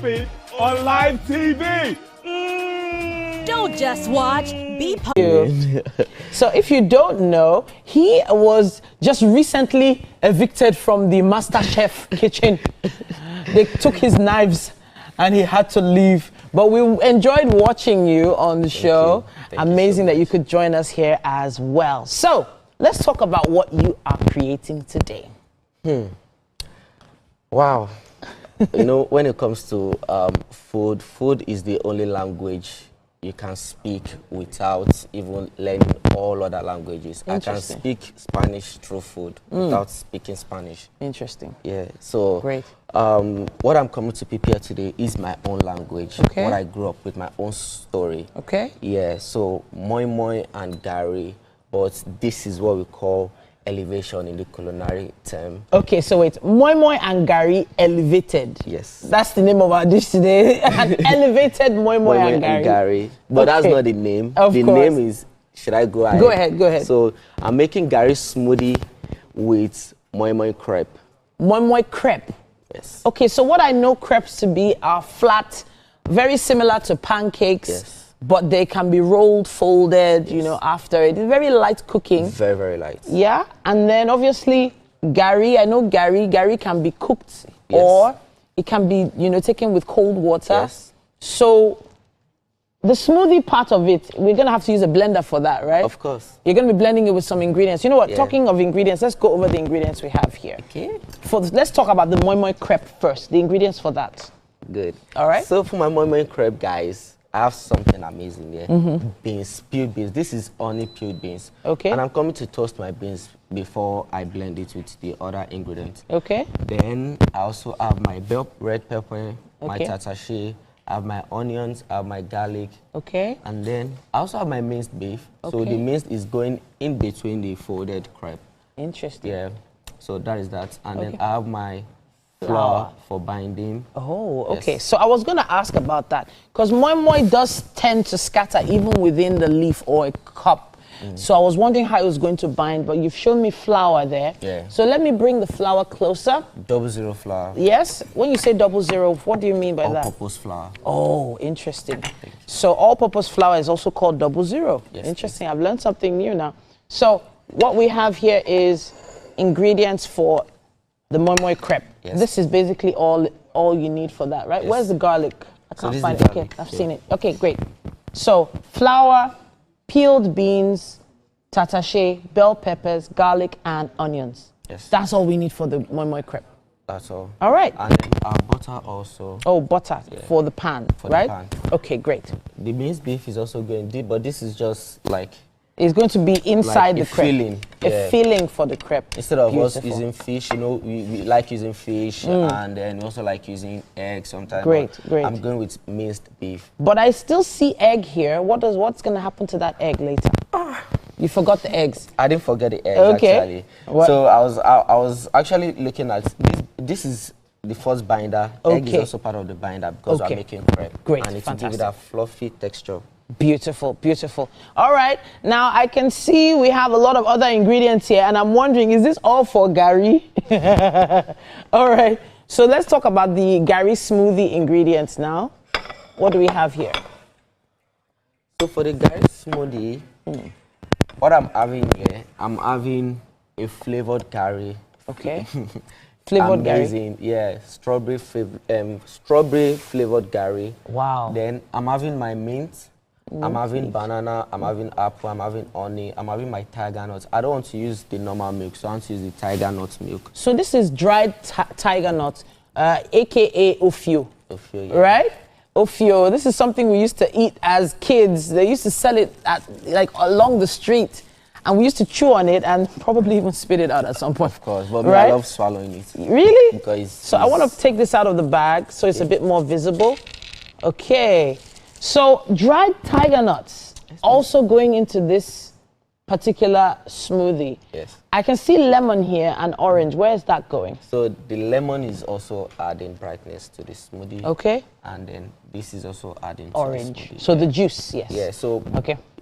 on live TV. Don't just watch, be part. So if you don't know, he was just recently evicted from the MasterChef kitchen. They took his knives and he had to leave. But we enjoyed watching you on the show. Amazing that you could join us here as well. So let's talk about what you are creating today. Wow. You know, when it comes to food is the only language you can speak without even learning all other languages. I can speak Spanish through food without speaking Spanish. Interesting. Yeah, so great. What I'm coming to prepare today is my own language. Okay. What I grew up with, my own story. Okay. Yeah, so moi moi and gari, but this is what we call elevation in the culinary term. Okay, so wait, moi moi and gari elevated. Yes. That's the name of our dish today. An elevated moi moi and gari. But that's not the name. The name is, should I go ahead? Go ahead. So I'm making gari smoothie with moi moi crepe. Moi moi crepe. Yes. Okay, so what I know crepes to be are flat, very similar to pancakes. Yes. But they can be rolled, folded, you know, after it. It's very light cooking. Very, very light. Yeah, and then obviously gari. I know gari can be cooked or it can be, you know, taken with cold water. Yes. So the smoothie part of it, we're gonna have to use a blender for that, right? Of course. You're gonna be blending it with some ingredients. You know what? Talking of ingredients, let's go over the ingredients we have here. Okay. Let's talk about the moi moi crepe first. The ingredients for that. Good. All right. So for my moi moi crepe, guys, I have something amazing here. Beans, peeled beans. This is only peeled beans. Okay. And I'm coming to toast my beans before I blend it with the other ingredients. Okay. Then I also have my bell red pepper, my tatashe, I have my onions, I have my garlic. Okay. And then I also have my minced beef. So the minced is going in between the folded crepe. Interesting. Yeah. So that is that. And then I have my flour for binding. Oh, okay. So I was going to ask about that because moi moi does tend to scatter even within the leaf or a cup. So I was wondering how it was going to bind, but you've shown me flour there. Yeah. So let me bring the flour closer. 00 flour. Yes. When you say 00, what do you mean by that? All-purpose flour. Oh, interesting. So all-purpose flour is also called 00. Yes, interesting. I've learned something new now. So what we have here is ingredients for the moi moi crepe. Yes. This is basically all you need for that, right? Yes. Where's the garlic? I can't find it. Okay, I've seen it. Okay, great. So flour, peeled beans, tatashe, bell peppers, garlic, and onions. Yes. That's all we need for the moi moi crepe. That's all. All right. And then our butter also. Oh, butter for the pan, right? The pan. Okay, great. The minced beef is also going deep, but this is just like it's going to be inside like the crepe. Filling. A filling for the crepe. Instead of us using fish, you know, we like using fish and then we also like using egg sometimes. Great. I'm going with minced beef. But I still see egg here. What's going to happen to that egg later? You forgot the eggs. I didn't forget the eggs actually. So I was actually looking at this is the first binder. Egg is also part of the binder because we're making crepe. Great. And it will give it a fluffy texture. Beautiful, beautiful. All right, now I can see we have a lot of other ingredients here, and I'm wondering, is this all for gari? All right, so let's talk about the gari smoothie ingredients now. What do we have here? So for the gari smoothie, what I'm having here, I'm having a flavored gari. Okay. Flavored gari. Yeah, strawberry flavored gari. Wow. Then I'm having my mint. I'm having banana, I'm having apple, I'm having honey, I'm having my tiger nuts. I don't want to use the normal milk, so I want to use the tiger nut milk. So this is dried tiger nuts, aka ofio. Ofio, yeah. Right? Ofio. This is something we used to eat as kids. They used to sell it like along the street, and we used to chew on it and probably even spit it out at some point. Of course, but I love swallowing it. Really? Because I want to take this out of the bag so it's a bit more visible. Okay. So dried tiger nuts also going into this particular smoothie. Yes. I can see lemon here and orange. Where is that going? So the lemon is also adding brightness to the smoothie. Okay. And then this is also adding orange. To the smoothie. So the juice, yes. Yeah. So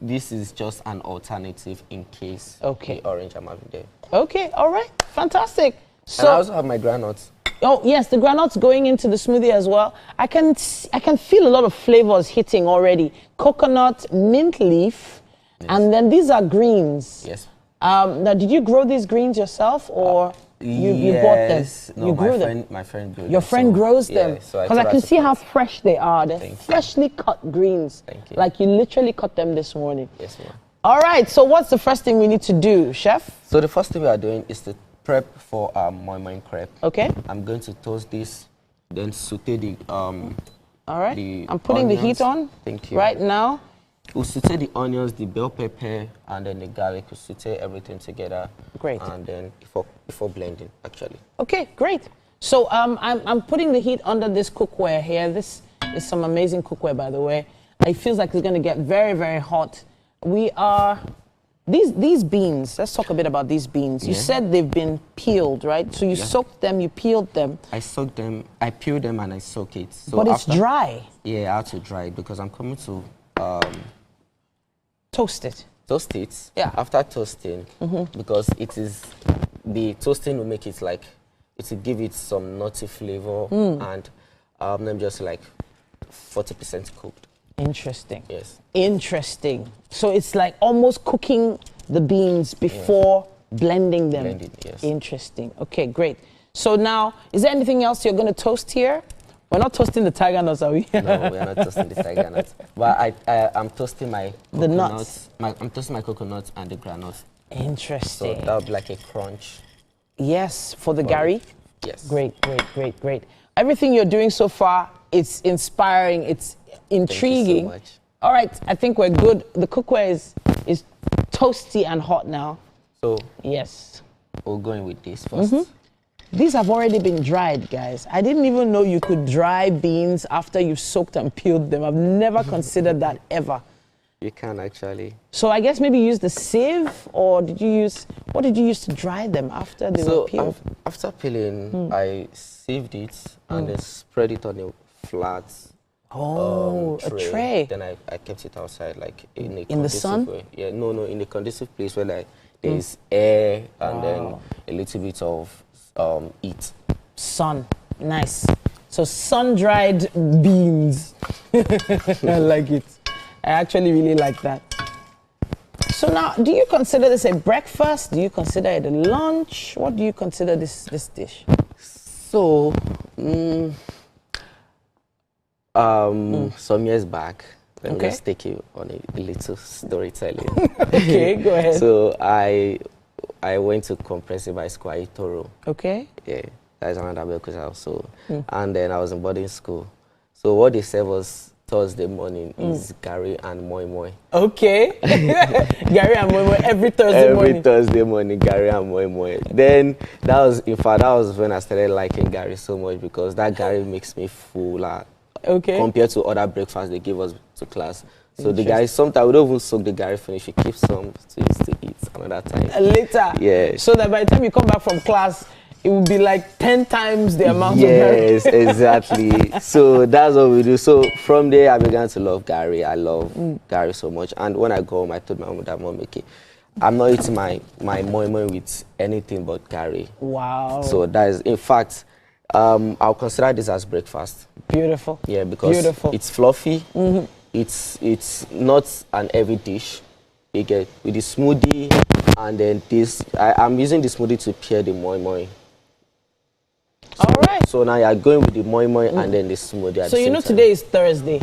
this is just an alternative in case the orange I'm having there. Okay. All right. Fantastic. So and I also have my granuts. Oh yes, the groundnuts going into the smoothie as well. I can feel a lot of flavors hitting already. Coconut, mint leaf, and then these are greens. Yes. Now, did you grow these greens yourself, or you bought them? No, you grew them. My friend grew them. Your friend grows them. Because I can see how fresh they are. They're freshly cut greens. Thank you. Like you literally cut them this morning. Yes, ma'am. All right. So what's the first thing we need to do, chef? So the first thing we are doing is to prep for moi moi crepe. Okay. I'm going to toast this, then saute the All right. the I'm putting onions. the heat on. Thank you. Right now. We'll saute the onions, the bell pepper, and then the garlic. We'll saute everything together. Great. And then before blending, actually. Okay, great. So I'm putting the heat under this cookware here. This is some amazing cookware, by the way. It feels like it's going to get very, very hot. We are these beans. Let's talk a bit about these beans. You said they've been peeled, right? So you soaked them, you peeled them. I soaked them. I peeled them and I soak it. So but it's dry. Yeah, I had to dry it because I'm coming to toast it. Toast it. Yeah. After toasting, because the toasting will make it like, it will give it some nutty flavor and them just like 40% cooked. Interesting. Yes. Interesting. So it's like almost cooking the beans before blending them. Blended, yes. Interesting. Okay, great. So now, is there anything else you're going to toast here? We're not toasting the tiger nuts, are we? No, we are not toasting the tiger nuts. But I'm toasting my the nuts. I'm toasting my coconuts and the granules. Interesting. So that would be like a crunch. Yes, for the gari? Yes. Great, great, great, great. Everything you're doing so far, it's inspiring, it's intriguing. Thank you so much. All right, I think we're good. The cookware is toasty and hot now. So yes, we're going with this first. These have already been dried, guys. I didn't even know you could dry beans after you've soaked and peeled them. I've never considered that ever. You can actually. So I guess maybe use the sieve, or what did you use to dry them after they were peeled? After peeling, I sieved it and then spread it on a flat a tray. Then I kept it outside, like in a in the sun way. Yeah, no, in a conducive place where like there is air and then a little bit of heat. Sun, nice. So sun-dried beans. I like it. I actually really like that. So now, do you consider this a breakfast? Do you consider it a lunch? What do you consider this dish? So, some years back, let me just take you on a little storytelling. Okay, go ahead. So I went to Comprehensive High School at Toro. Okay. Yeah, that's another Belkos house. So, and then I was in boarding school. So what they said was Thursday morning is Gary and Moi Moi. Okay. Gary and Moi Moi every Thursday morning. Every Thursday morning, Gary and Moi Moi. Then that was when I started liking Gary so much, because that Gary makes me full. Okay. Compared to other breakfasts they give us to class. So the guys, sometimes we don't even soak the Gary finish. We keep some to eat another time. Later. Yeah. So that by the time you come back from class, it will be like 10 times the amount of Gary. Yes, exactly. So that's what we do. So from there, I began to love Gary. I love Gary so much. And when I go home, I told my mom that, Mom, okay, I'm not eating my moi moi with anything but Gary. Wow. So that is, in fact, I'll consider this as breakfast. Beautiful. Yeah, because it's fluffy. It's not an heavy dish. You get with the smoothie, and then this. I'm using the smoothie to pair the moi moi. So, all right. So now you're going with the moi moi and then the smoothie. At so the you know same time. today is Thursday.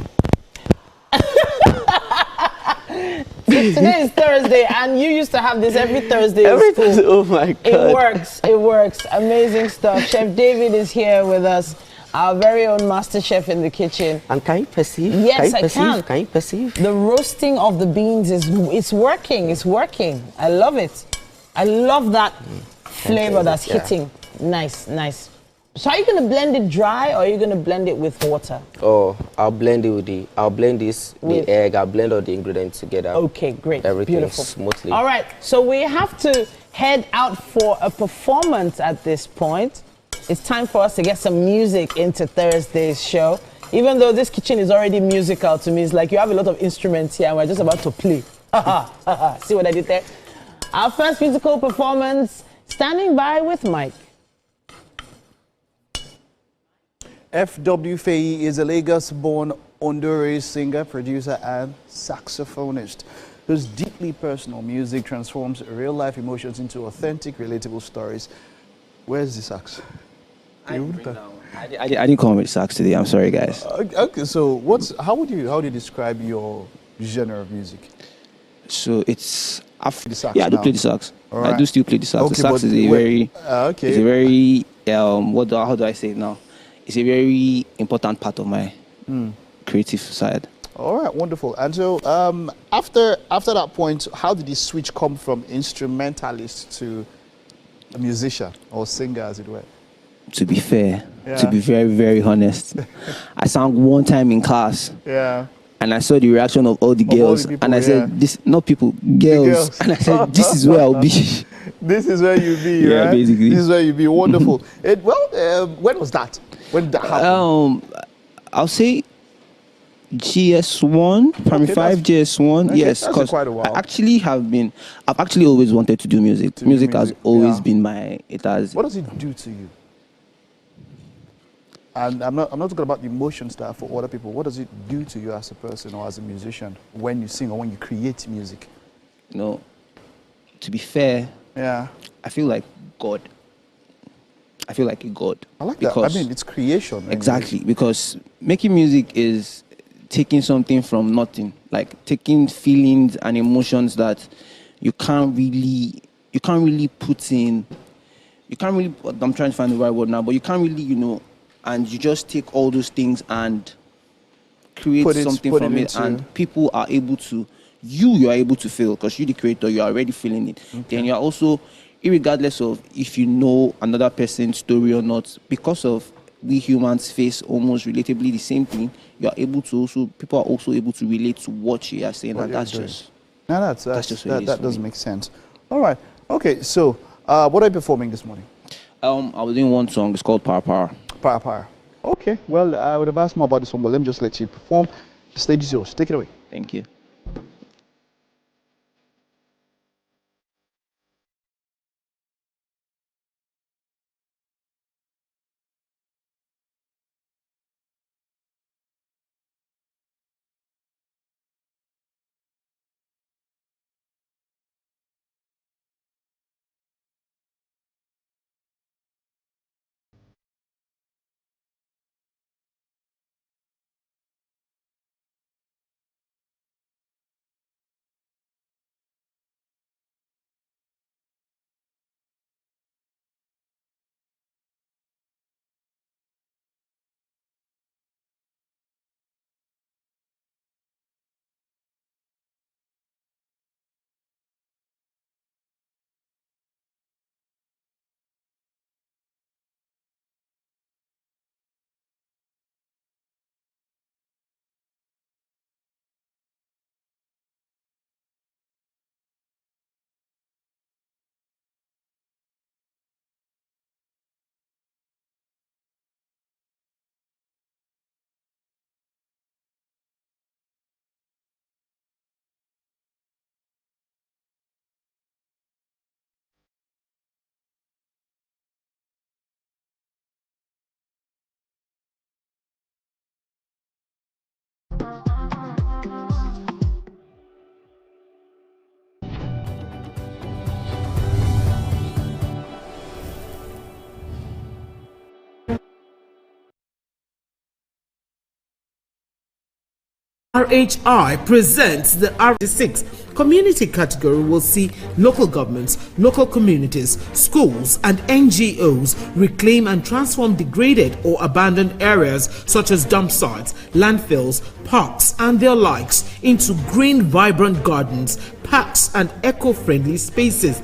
Today is Thursday, and you used to have this every Thursday. Oh my God. It works. It works. Amazing stuff. Chef David is here with us, our very own master chef in the kitchen. And can you perceive? Yes, I can. Can you perceive? The roasting of the beans it's working. It's working. I love it. I love that flavor that's hitting. Nice, nice. So are you going to blend it dry, or are you going to blend it with water? Oh, I'll blend it with the egg. I'll blend all the ingredients together. Okay, great. Everything beautiful. Smoothly. All right, so we have to head out for a performance at this point. It's time for us to get some music into Thursday's show. Even though this kitchen is already musical to me, it's like you have a lot of instruments here and we're just about to play. See what I did there? Our first musical performance, Standing By with Mike. F.W. Faye is a Lagos-born Honduran singer, producer, and saxophonist whose deeply personal music transforms real-life emotions into authentic, relatable stories. Where's the sax? I didn't come with sax today. I'm sorry, guys. Okay, so how do you describe your genre of music? So it's The sax yeah, I do now. play the sax. All right. I do still play the sax. Okay, the sax but is a very okay. it's a very how do I say it now? It's a very important part of my creative side. All right, wonderful. And so after that point, how did the switch come from instrumentalist to a musician or singer, as it were? To be fair, Yeah. to be very, very honest, I sang one time in class. Yeah. And I saw the reaction of all the all girls, the people, and I said, yeah. "This not people, girls." girls. And I said, "This is where I'll be." This is where you be, Yeah, right? basically. This is where you be. Wonderful. When was that? When did that happen? I'll say GS1, Primary Okay, 5, GS1. okay, Yes, that's because quite a while. I've actually always wanted to do music. To do Music has music, always yeah. been What does it do to you? And I'm not talking about the emotions that are for other people. What does it do to you as a person or as a musician when you sing or when you create music? You know, to be fair, Yeah. I feel like God. I feel like a God. I like that. I mean, it's creation. Anyway. Exactly, because making music is taking something from nothing, like taking feelings and emotions that you can't really put in. You can't really. I'm trying to find the right word now, but you can't really, and you just take all those things and create something from it, and people are able to. You are able to feel because you're the creator. You are already feeling it. Okay. Then you are also, irregardless of if you know another person's story or not, because of we humans face almost relatively the same thing. You are able to also. People are also able to relate to what you are saying, and that's just. No, that's just what it is that for does me. make sense. All right. Okay. So, what are you performing this morning? I was doing one song. It's called Power Power. Power Power. Okay. Well, I would have asked more about this one, but let me just let you perform. The stage is yours. Take it away. Thank you. RHI presents the R6 community category will see local governments, local communities, schools, and NGOs reclaim and transform degraded or abandoned areas such as dump sites, landfills, parks, and their likes into green, vibrant gardens, parks, and eco-friendly spaces.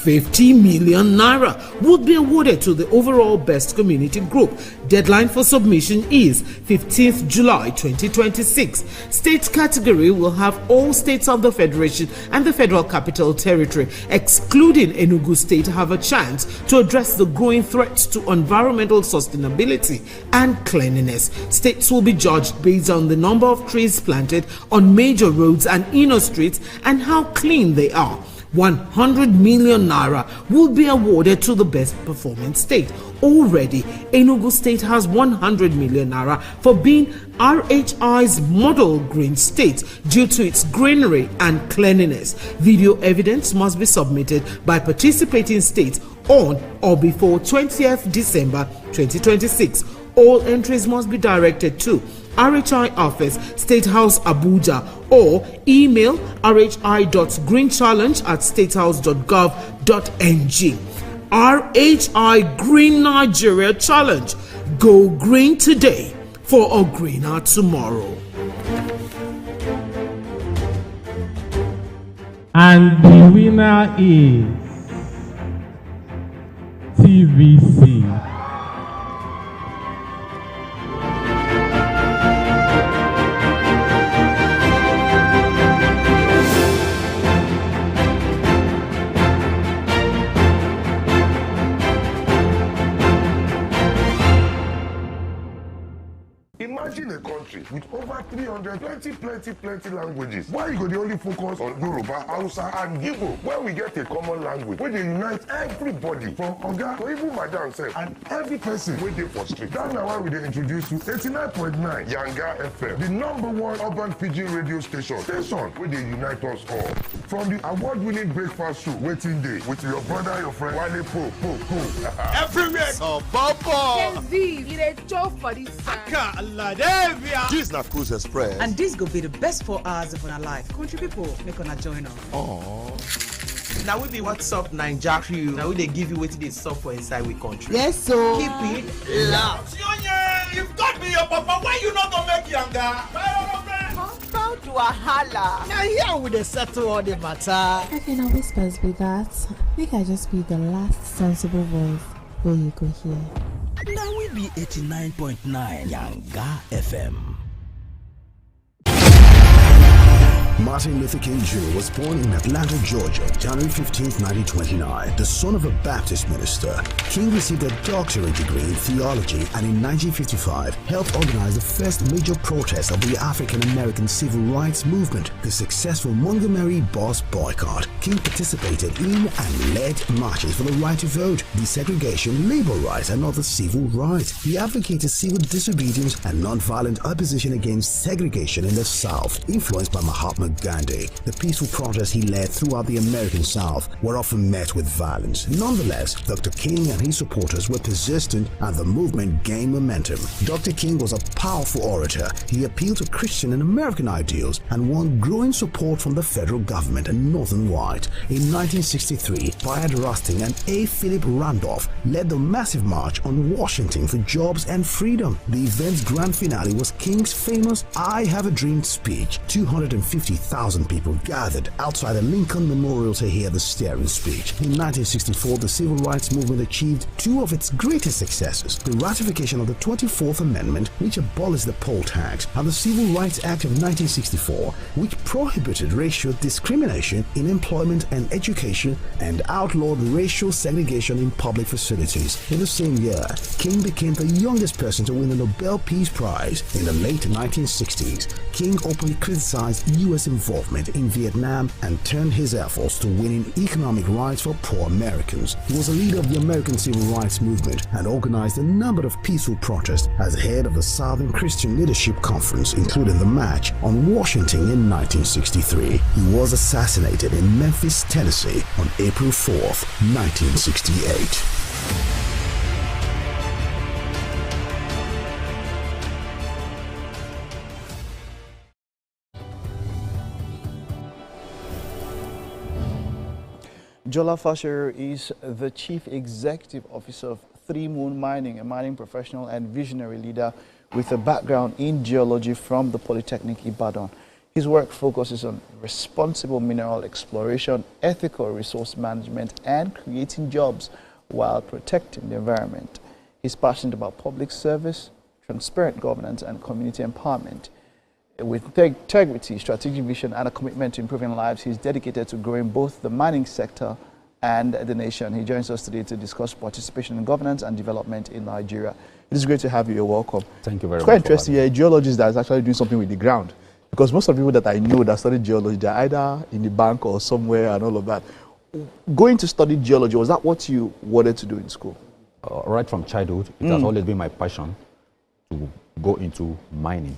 50 million naira would be awarded to the overall best community group. Deadline for submission is 15th July 2026. State category will have all states of the Federation and the Federal Capital Territory, excluding Enugu State, have a chance to address the growing threats to environmental sustainability and cleanliness. States will be judged based on the number of trees planted on major roads and inner streets and how clean they are. 100 million naira will be awarded to the best performing state. Already, Enugu State has 100 million naira for being RHI's model green state due to its greenery and cleanliness. Video evidence must be submitted by participating states on or before 20th December 2026. All entries must be directed to RHI Office, State House Abuja, or email rhi.greenchallenge@statehouse.gov.ng. RHI Green Nigeria Challenge. Go green today for a greener tomorrow. And the winner is TVC. Imagine a country with over 300 plenty languages. Why you go the only focus on Yoruba, Hausa, and Igbo? When we get a common language, where they unite everybody from Oga to even Madam self, and every person where they for street. That's now why we they introduce you 89.9 Yanga FM, the #1 urban pidgin radio station where they unite us all. From the award-winning breakfast show, Waiting Day, with your brother, your friend, Wale Po. Everywhere. So, Bobo. This is not Cruise Express. And this go be the best 4 hours of our life. Country people, make una join us. Oh. Now we be what's up, Naija crew. Now we they give you what they sub for inside we country. Yes, so Keep it loud. You've got me your papa. Why you not gonna make younger? Bound to a holla. Now here we dey settle all the matter. Okay, now whispers be that. Make I just be the last sensible voice where you go hear. Now we be 89.9 Yanga FM. Martin Luther King Jr. was born in Atlanta, Georgia, January 15, 1929. The son of a Baptist minister, King received a doctorate degree in theology and in 1955 helped organize the first major protest of the African-American civil rights movement, the successful Montgomery bus boycott. King participated in and led marches for the right to vote, desegregation, labor rights, and other civil rights. He advocated civil disobedience and nonviolent opposition against segregation in the South, influenced by Mahatma Gandhi. The peaceful protests he led throughout the American South were often met with violence. Nonetheless, Dr. King and his supporters were persistent and the movement gained momentum. Dr. King was a powerful orator. He appealed to Christian and American ideals and won growing support from the federal government and Northern White. In 1963, Bayard Rustin and A. Philip Randolph led the massive march on Washington for jobs and freedom. The event's grand finale was King's famous I Have a Dream speech. 250,000 people gathered outside the Lincoln Memorial to hear the stirring speech. In 1964, the civil rights movement achieved two of its greatest successes: the ratification of the 24th Amendment, which abolished the poll tax, and the Civil Rights Act of 1964, which prohibited racial discrimination in employment and education and outlawed racial segregation in public facilities. In the same year, King became the youngest person to win the Nobel Peace Prize. In the late 1960s, King openly criticized U.S. involvement in Vietnam and turned his efforts to winning economic rights for poor Americans. He was a leader of the American Civil Rights Movement and organized a number of peaceful protests as head of the Southern Christian Leadership Conference, including the March on Washington in 1963. He was assassinated in Memphis, Tennessee on April 4th, 1968. Jola Fasher is the Chief Executive Officer of Three Moon Mining, a mining professional and visionary leader with a background in geology from the Polytechnic Ibadan. His work focuses on responsible mineral exploration, ethical resource management, and creating jobs while protecting the environment. He's passionate about public service, transparent governance, and community empowerment. With integrity, strategic vision, and a commitment to improving lives, he's dedicated to growing both the mining sector and the nation. He joins us today to discuss participation in governance and development in Nigeria. It is great to have you. You're welcome. Thank you very much. It's quite interesting. You're a geologist that is actually doing something with the ground. Because most of the people that I know that study geology, they're either in the bank or somewhere and all of that. Going to study geology, was that what you wanted to do in school? right from childhood, it has always been my passion to go into mining.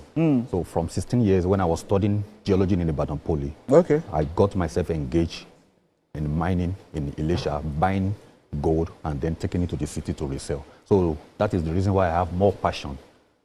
So from 16 years, when I was studying geology in Ibadan Poly, I got myself engaged in mining in Elisha, buying gold and then taking it to the city to resell. So that is the reason why I have more passion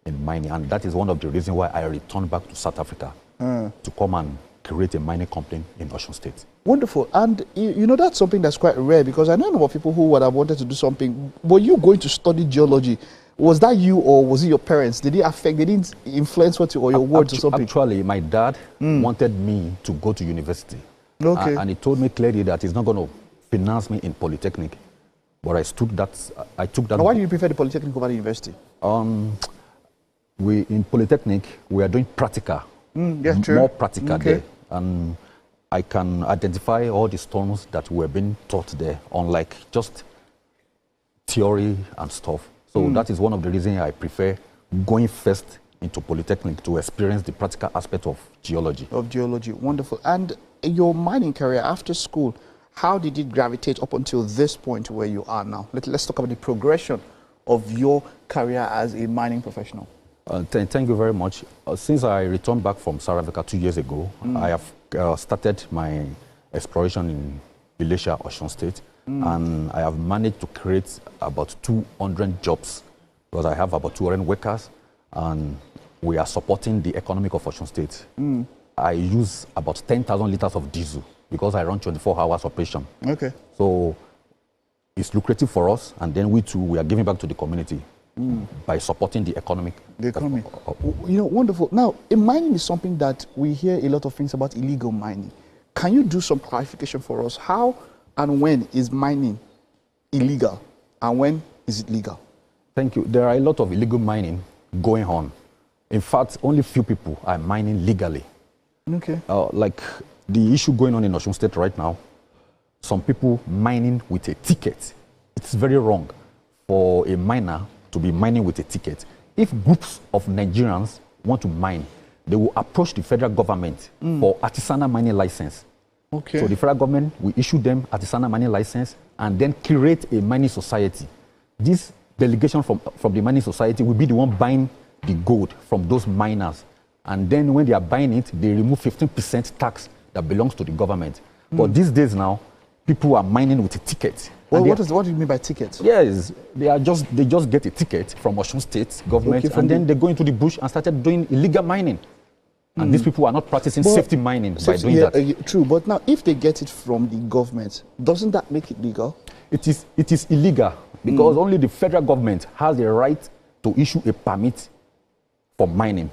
in mining, and that is one of the reasons why I returned back to South Africa to come and create a mining company in Osun State. Wonderful. And you know, that's something that's quite rare, because I know about people who would have wanted to do something. Were you going to study geology? Was that you, or was it your parents? Did they didn't influence what you, or your words or something? Actually, my dad wanted me to go to university. And he told me clearly that he's not going to finance me in Polytechnic. But I took that. Now, why do you prefer the Polytechnic over the university? In Polytechnic, we are doing practical. More practical there. And I can identify all the stones that were being taught there, unlike just theory and stuff. So that is one of the reasons I prefer going first into Polytechnic to experience the practical aspect of geology. Wonderful. And your mining career after school, how did it gravitate up until this point where you are now? Let's talk about the progression of your career as a mining professional. Thank you very much. Since I returned back from South Africa 2 years ago, I have started my exploration in Elisha, Osun State, and I have managed to create about 200 jobs, because I have about 200 workers, and we are supporting the economic of Osun State. I use about 10,000 liters of diesel because I run 24 hours operation. So it's lucrative for us, and then we too, we are giving back to the community by supporting the economy. You know, wonderful. Now, mining is something that we hear a lot of things about illegal mining. Can you do some clarification for us? How and when is mining illegal, and when is it legal? Thank you. There are a lot of illegal mining going on. In fact, only few people are mining legally. Like the issue going on in Osun State right now, some people mining with a ticket. It's very wrong for a miner to be mining with a ticket. If groups of Nigerians want to mine, they will approach the federal government for artisanal mining license. So the federal government will issue them artisanal mining license and then create a mining society. This delegation from the mining society will be the one buying the gold from those miners. And then when they are buying it, they remove 15% tax that belongs to the government. But these days now, people are mining with a ticket. Well, what do you mean by tickets? Yes, they just get a ticket from Osun State government, and then they go into the bush and started doing illegal mining. And these people are not practicing safety mining by doing that. True, but now if they get it from the government, doesn't that make it legal? It is illegal because only the federal government has the right to issue a permit for mining.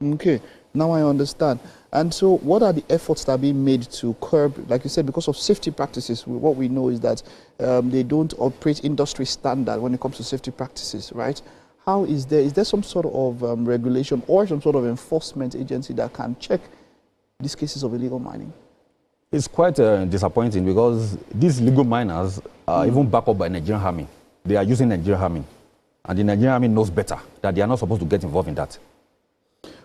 Okay, now I understand. And so what are the efforts that are being made to curb, like you said, because of safety practices? What we know is that they don't operate industry standard when it comes to safety practices, right? How is there some sort of regulation or some sort of enforcement agency that can check these cases of illegal mining? It's quite disappointing because these legal miners are even backed up by Nigerian Army. They are using Nigerian Army, and the Nigerian Army knows better that they are not supposed to get involved in that.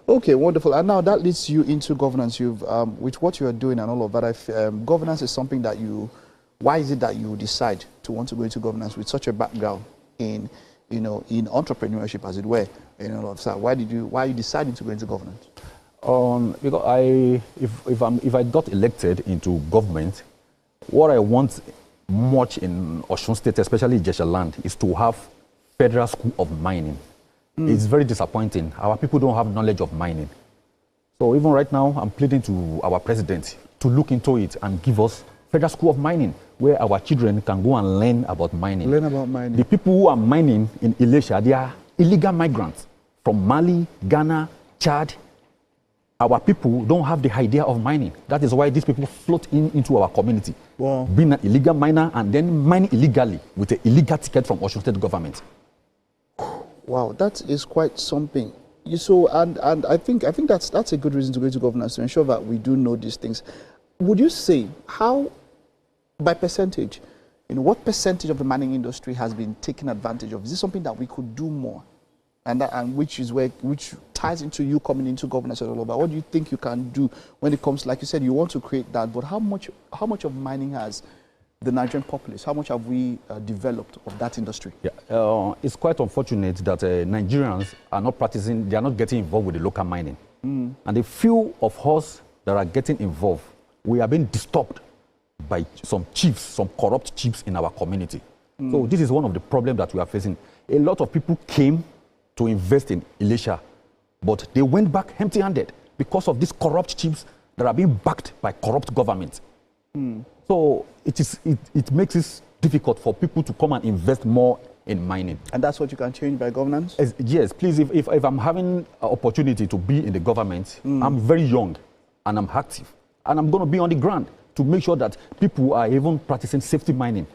Okay, wonderful. And now that leads you into governance. You've with what you are doing and all of that. Governance is something that why is it that you decide to want to go into governance with such a background in entrepreneurship, as it were? Why are you deciding to go into governance? Because if I got elected into government, what I want much in Osun State, especially Ijesha land, is to have federal school of mining. It's very disappointing. Our people don't have knowledge of mining. So even right now, I'm pleading to our president to look into it and give us federal school of mining, where our children can go and learn about mining. The people who are mining in Elisha, they are illegal migrants from Mali, Ghana, Chad. Our people don't have the idea of mining. That is why these people float into our community, being an illegal miner and then mining illegally with an illegal ticket from Osun State government. Wow, that is quite something. And I think that's a good reason to go into governance, to ensure that we do know these things. Would you say how, by percentage, what percentage of the mining industry has been taken advantage of? Is this something that we could do more? And which ties into you coming into governance at all about what do you think you can do when it comes, like you said, you want to create that, but how much of mining has the Nigerian populace? How much have we developed of that industry? Yeah, it's quite unfortunate that Nigerians are not practicing, they are not getting involved with the local mining. And the few of us that are getting involved, we are being disturbed by some chiefs, some corrupt chiefs in our community. So this is one of the problems that we are facing. A lot of people came to invest in Elisha, but they went back empty-handed because of these corrupt chiefs that are being backed by corrupt governments. So it makes it difficult for people to come and invest more in mining. And that's what you can change by governance? Yes, please, if I'm having an opportunity to be in the government, I'm very young and I'm active. And I'm going to be on the ground to make sure that people are even practicing safety mining.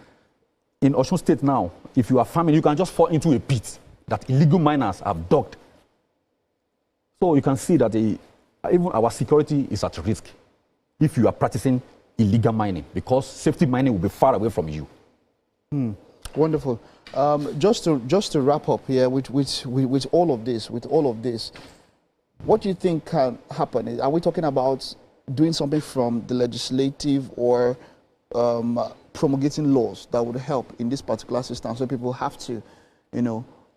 In Osun State now, if you are farming, you can just fall into a pit that illegal miners have dug. So you can see that even our security is at risk if you are practicing illegal mining, because safety mining will be far away from you. Wonderful. Just to wrap up here with all of this, what do you think can happen? Are we talking about doing something from the legislative or promulgating laws that would help in this particular system, so people have to,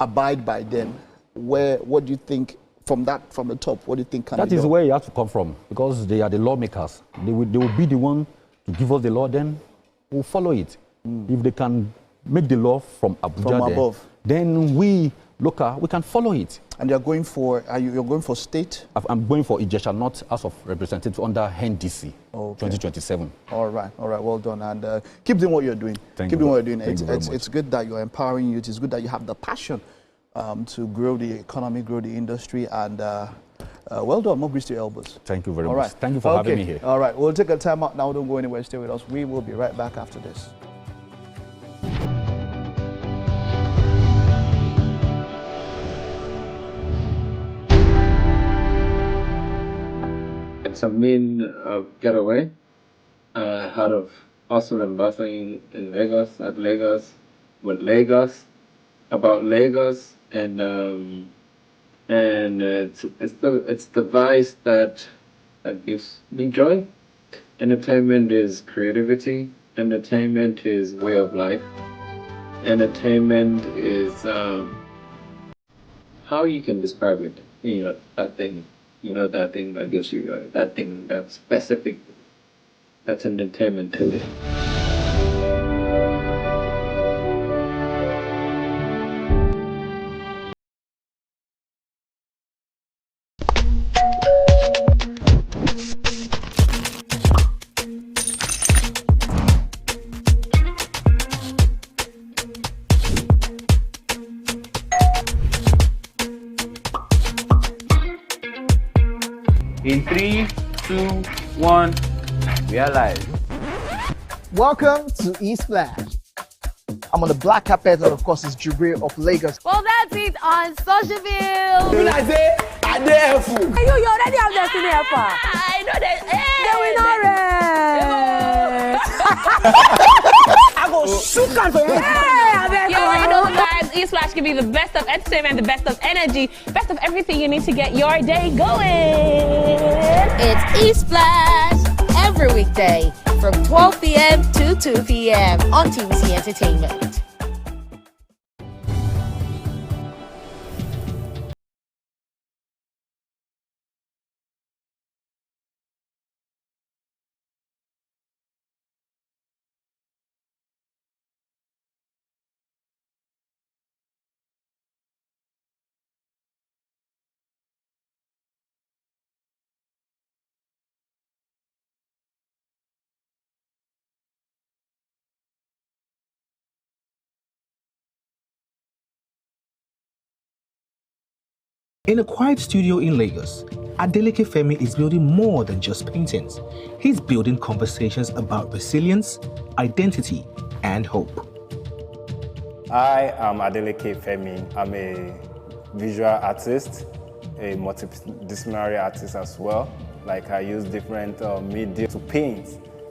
abide by them? What do you think from the top? What do you think can be done? That is where you have to come from, because they are the lawmakers. They will be the one to give us the law, then we'll follow it. If they can make the law from Abuja above, then we local, we can follow it. And you're going for, you're going for state? I'm going for Ijesha North House of Representatives under NDC, 2027. All right, well done. And keep doing what you're doing. Keep doing what you're doing. It's good that you're empowering youth. It's good that you have the passion to grow the economy, grow the industry, and well done. More grease to your elbows. Thank you very much. Thank you for having me here. All right, we'll take a time out now. Don't go anywhere. Stay with us. We will be right back after this. It's a mean getaway out of hustle and bustling in Lagos, at Lagos, with Lagos, about Lagos, and it's the vice that gives me joy. Entertainment is creativity. Entertainment is way of life. Entertainment is how you can describe it. That thing. That thing that gives you that thing that's specific. That's entertainment to me. In 3, 2, 1, we are live. Welcome to East-Flash. I'm on the black carpet, and of course, it's Jubril of Lagos. Well, that's it on Socialville. When I say, I dare fool. You already have Destiny Alpha. I know that. I go shoot out for you. You already know, guys. East-Flash can be the best of entertainment, the best of energy, best of everything you need to get your day going. It's East-Flash every weekday from 12 p.m. to 2 p.m. on TVC Entertainment. In a quiet studio in Lagos, Adeleke Femi is building more than just paintings. He's building conversations about resilience, identity, and hope. I am Adeleke Femi. I'm a visual artist, a multidisciplinary artist as well. Like I use different media to paint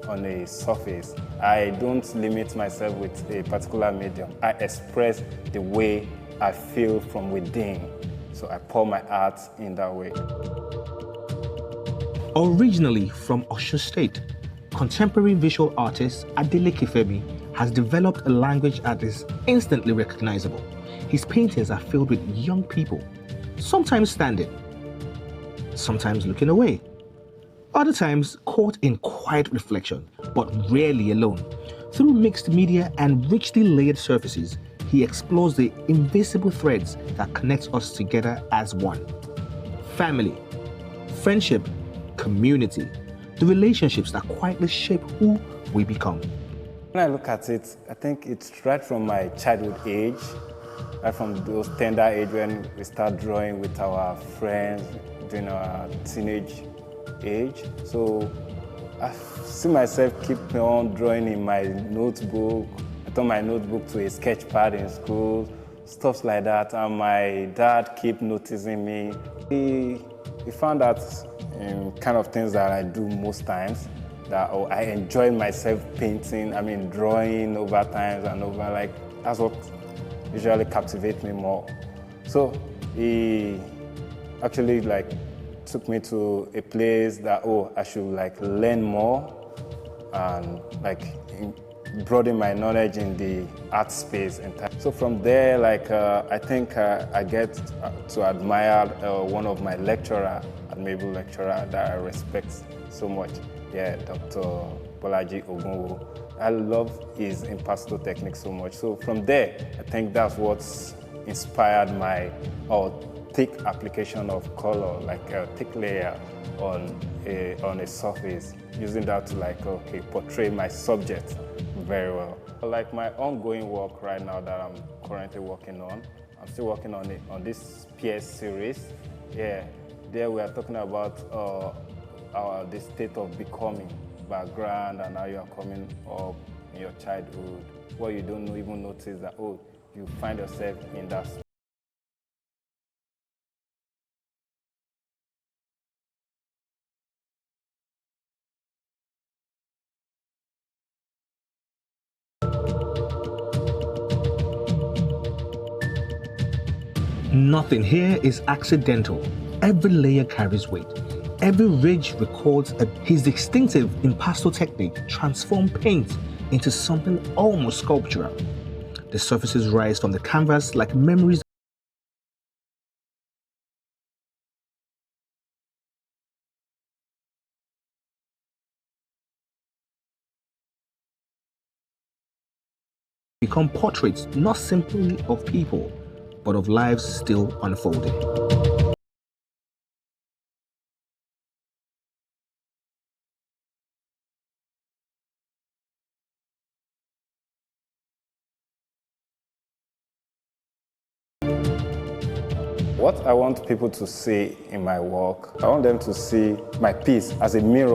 on a surface. I don't limit myself with a particular medium. I express the way I feel from within. So I pour my art in that way. Originally from Osun State, contemporary visual artist Adeleke Femi has developed a language that is instantly recognizable. His paintings are filled with young people, sometimes standing, sometimes looking away, other times caught in quiet reflection, but rarely alone. Through mixed media and richly layered surfaces, he explores the invisible threads that connect us together as one. Family, friendship, community, the relationships that quietly shape who we become. When I look at it, I think it's right from my childhood age, right from those tender age when we start drawing with our friends during our teenage age. So I see myself keep on drawing in my notebook. I turn my notebook to a sketch pad in school, stuff like that. And my dad keep noticing me. He found out kind of things that I do most times, that I enjoy myself painting, drawing over times and over, like, that's what usually captivates me more. So he actually took me to a place that, I should learn more and broaden my knowledge in the art space. So from there, I think I get to admire one of my lecturer, admirable lecturer that I respect so much. Yeah, Dr. Bolaji Ogunwo. I love his impasto technique so much. So from there, I think that's what's inspired my thick application of color, like a thick layer on a surface, using that to portray my subject very well. Like my ongoing work right now that I'm currently working on, I'm still working on it on this PS series. Yeah, there we are talking about the state of becoming, background, and how you are coming up in your childhood. What you don't even notice that you find yourself in that. Nothing here is accidental. Every layer carries weight. Every ridge records his distinctive impasto technique transforms paint into something almost sculptural. The surfaces rise from the canvas like memories become portraits not simply of people, but of lives still unfolding. What I want people to see in my work, I want them to see my piece as a mirror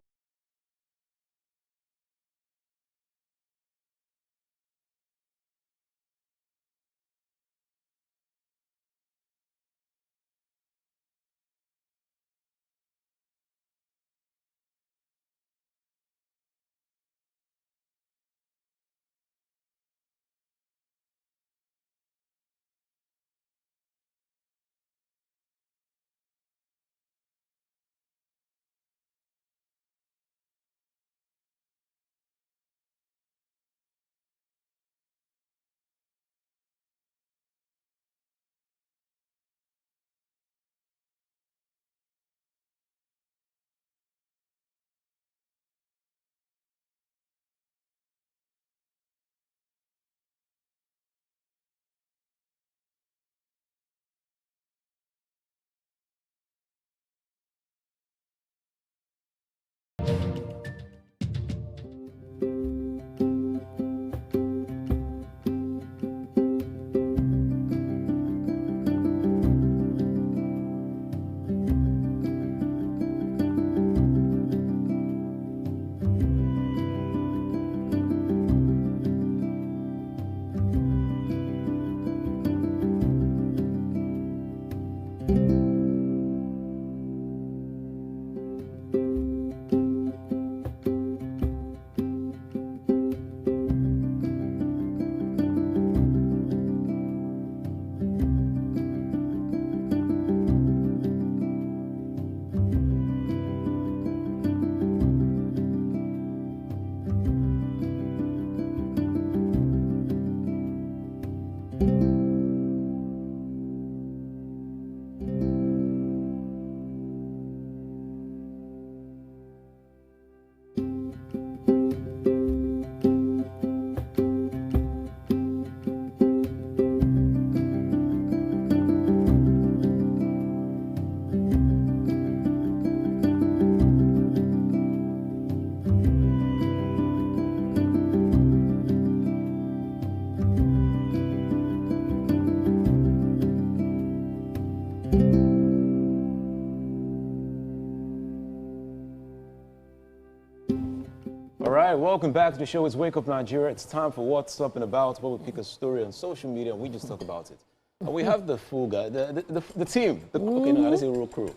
All right, welcome back to the show. It's Wake Up Nigeria. It's time for What's Up and About, where we pick a story on social media and we just talk about it. And we have the full guy, the team, okay, no, let's say real crew.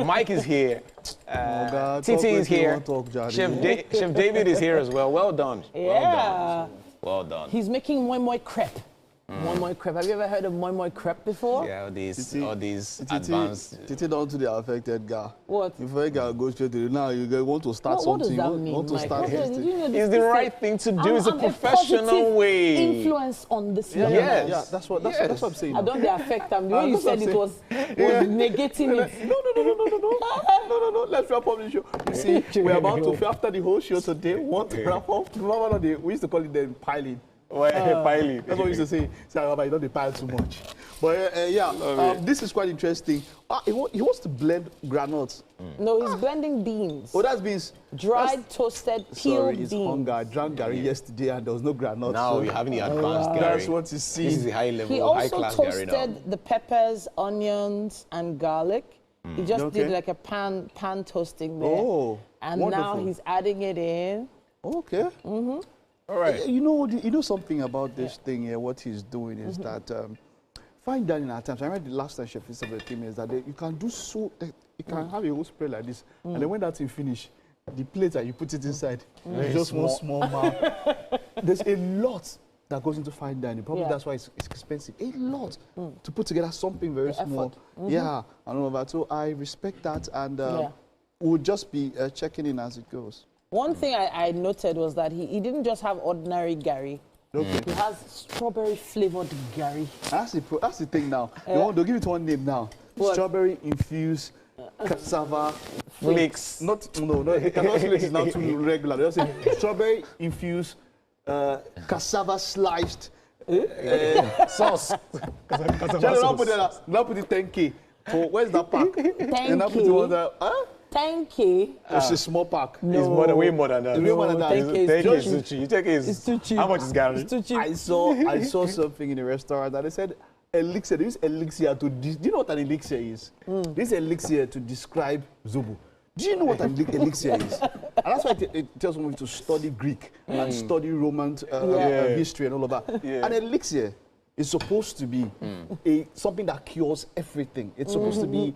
Mike is here, Titi is here, Chef David is here as well. Well done. Yeah. Well done. He's making moi crepe. Moi crepe. Have you ever heard of moi crepe before? Yeah, all these advanced. Titi down to the affected guy. What? If a guy goes straight to the now, you want to start something. What does that mean, want to Mike? start Did you know It's the right thing to do. It's a professional way. Influence on this. Yeah, that's what I'm saying. I don't affect them. The way you said it was negating it. No. Let's wrap up the show. You see, we're about to, after the whole show today, want to wrap up. We used to call it the piling. Piling. That's what we used to say. You don't pile too much. But this is quite interesting. He wants to blend granules. No, he's blending beans. Oh, that's beans. Dried, toasted, peeled beans. Sorry, it's hunger. I drank Gary yesterday and there was no granules. Now you're having the advanced Gary. That's what you see. This is the high level, He high class Gary now. also toasted the peppers, onions, and garlic. He just did like a pan toasting there. Oh, and now he's adding it in. Okay. Mm-hmm. All right. You know something about this thing here. What he's doing is that fine dining at times. I remember the last time Chef said the thing is that you can do you can have a whole spread like this, and then when that thing finish, the plate that you put it inside, just one small amount. There's a lot that goes into fine dining. Probably that's why it's expensive. A lot to put together something very small. Yeah, and all of that. So I respect that, and we'll just be checking in as it goes. One thing I noted was that he didn't just have ordinary Gary. Okay. He has strawberry flavored Gary. That's the thing now. They'll give it one name now. What? Strawberry infused cassava flakes. No, cassava flakes is now too regular. They'll say strawberry infused cassava sliced sauce. Now put it 10K. So where's that pack? 10K. 10K. It's a small pack. No. It's way more than that. It's way more than that. 10K is too cheap. You take it. It's too cheap. How much is Gary? It's too cheap. I saw something in a restaurant that they said elixir. They use elixir to. Do you know what an elixir is? This elixir to describe Zobo. Do you know what an elixir is? And that's why it tells me to study Greek and study Roman history and all of that. Yeah. An elixir is supposed to be something that cures everything. It's supposed to be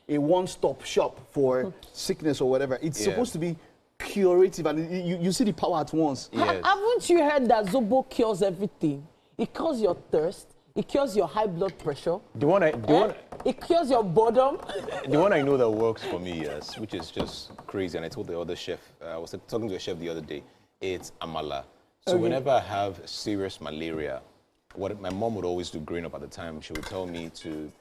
a one-stop shop for sickness or whatever. It's supposed to be curative, and you see the power at once. Yes. Haven't you heard that Zobo cures everything? It cures your thirst. It cures your high blood pressure. It cures your boredom. The one I know that works for me, yes, which is just crazy, and I told the other chef, I was talking to a chef the other day, it's amala. So whenever I have serious malaria, what my mom would always do growing up at the time, she would tell me to,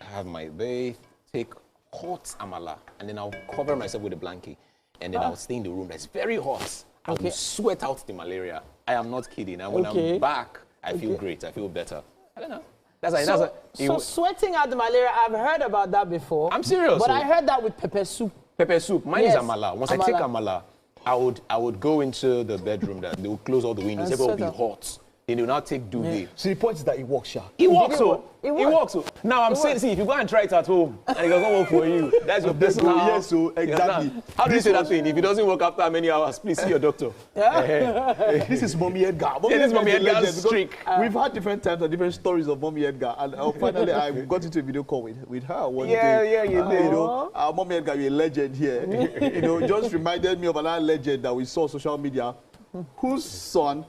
have my bath, take hot amala, and then I'll cover myself with a blanket, and then I'll stay in the room that's very hot. I will sweat out the malaria. I am not kidding. And when I'm back, I feel great. I feel better. I don't know. So sweating out the malaria, I've heard about that before. I'm serious. But I heard that with pepper soup. Pepper soup. Mine is amala. Once I take amala, I would go into the bedroom. That they would close all the windows. Everyone will be hot. Then they will now take duvet. So the point is that it works, Sha. It works, so. It works, so. Now I'm saying, see, if you go and try it at home and it doesn't work for you, that's your personal. Yes, so exactly. How do you say that thing? If it doesn't work after how many hours, please see your doctor. This is Mommy Edgar. This is Mommy Edgar's streak. We've had different times and different stories of Mommy Edgar, and finally I got into a video call with her one day. Yeah, you did. Mommy Edgar, you're a legend here. Just reminded me of another legend that we saw on social media, whose son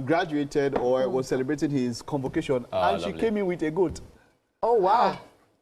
graduated or was celebrating his convocation, and she came in with a goat. Oh, wow.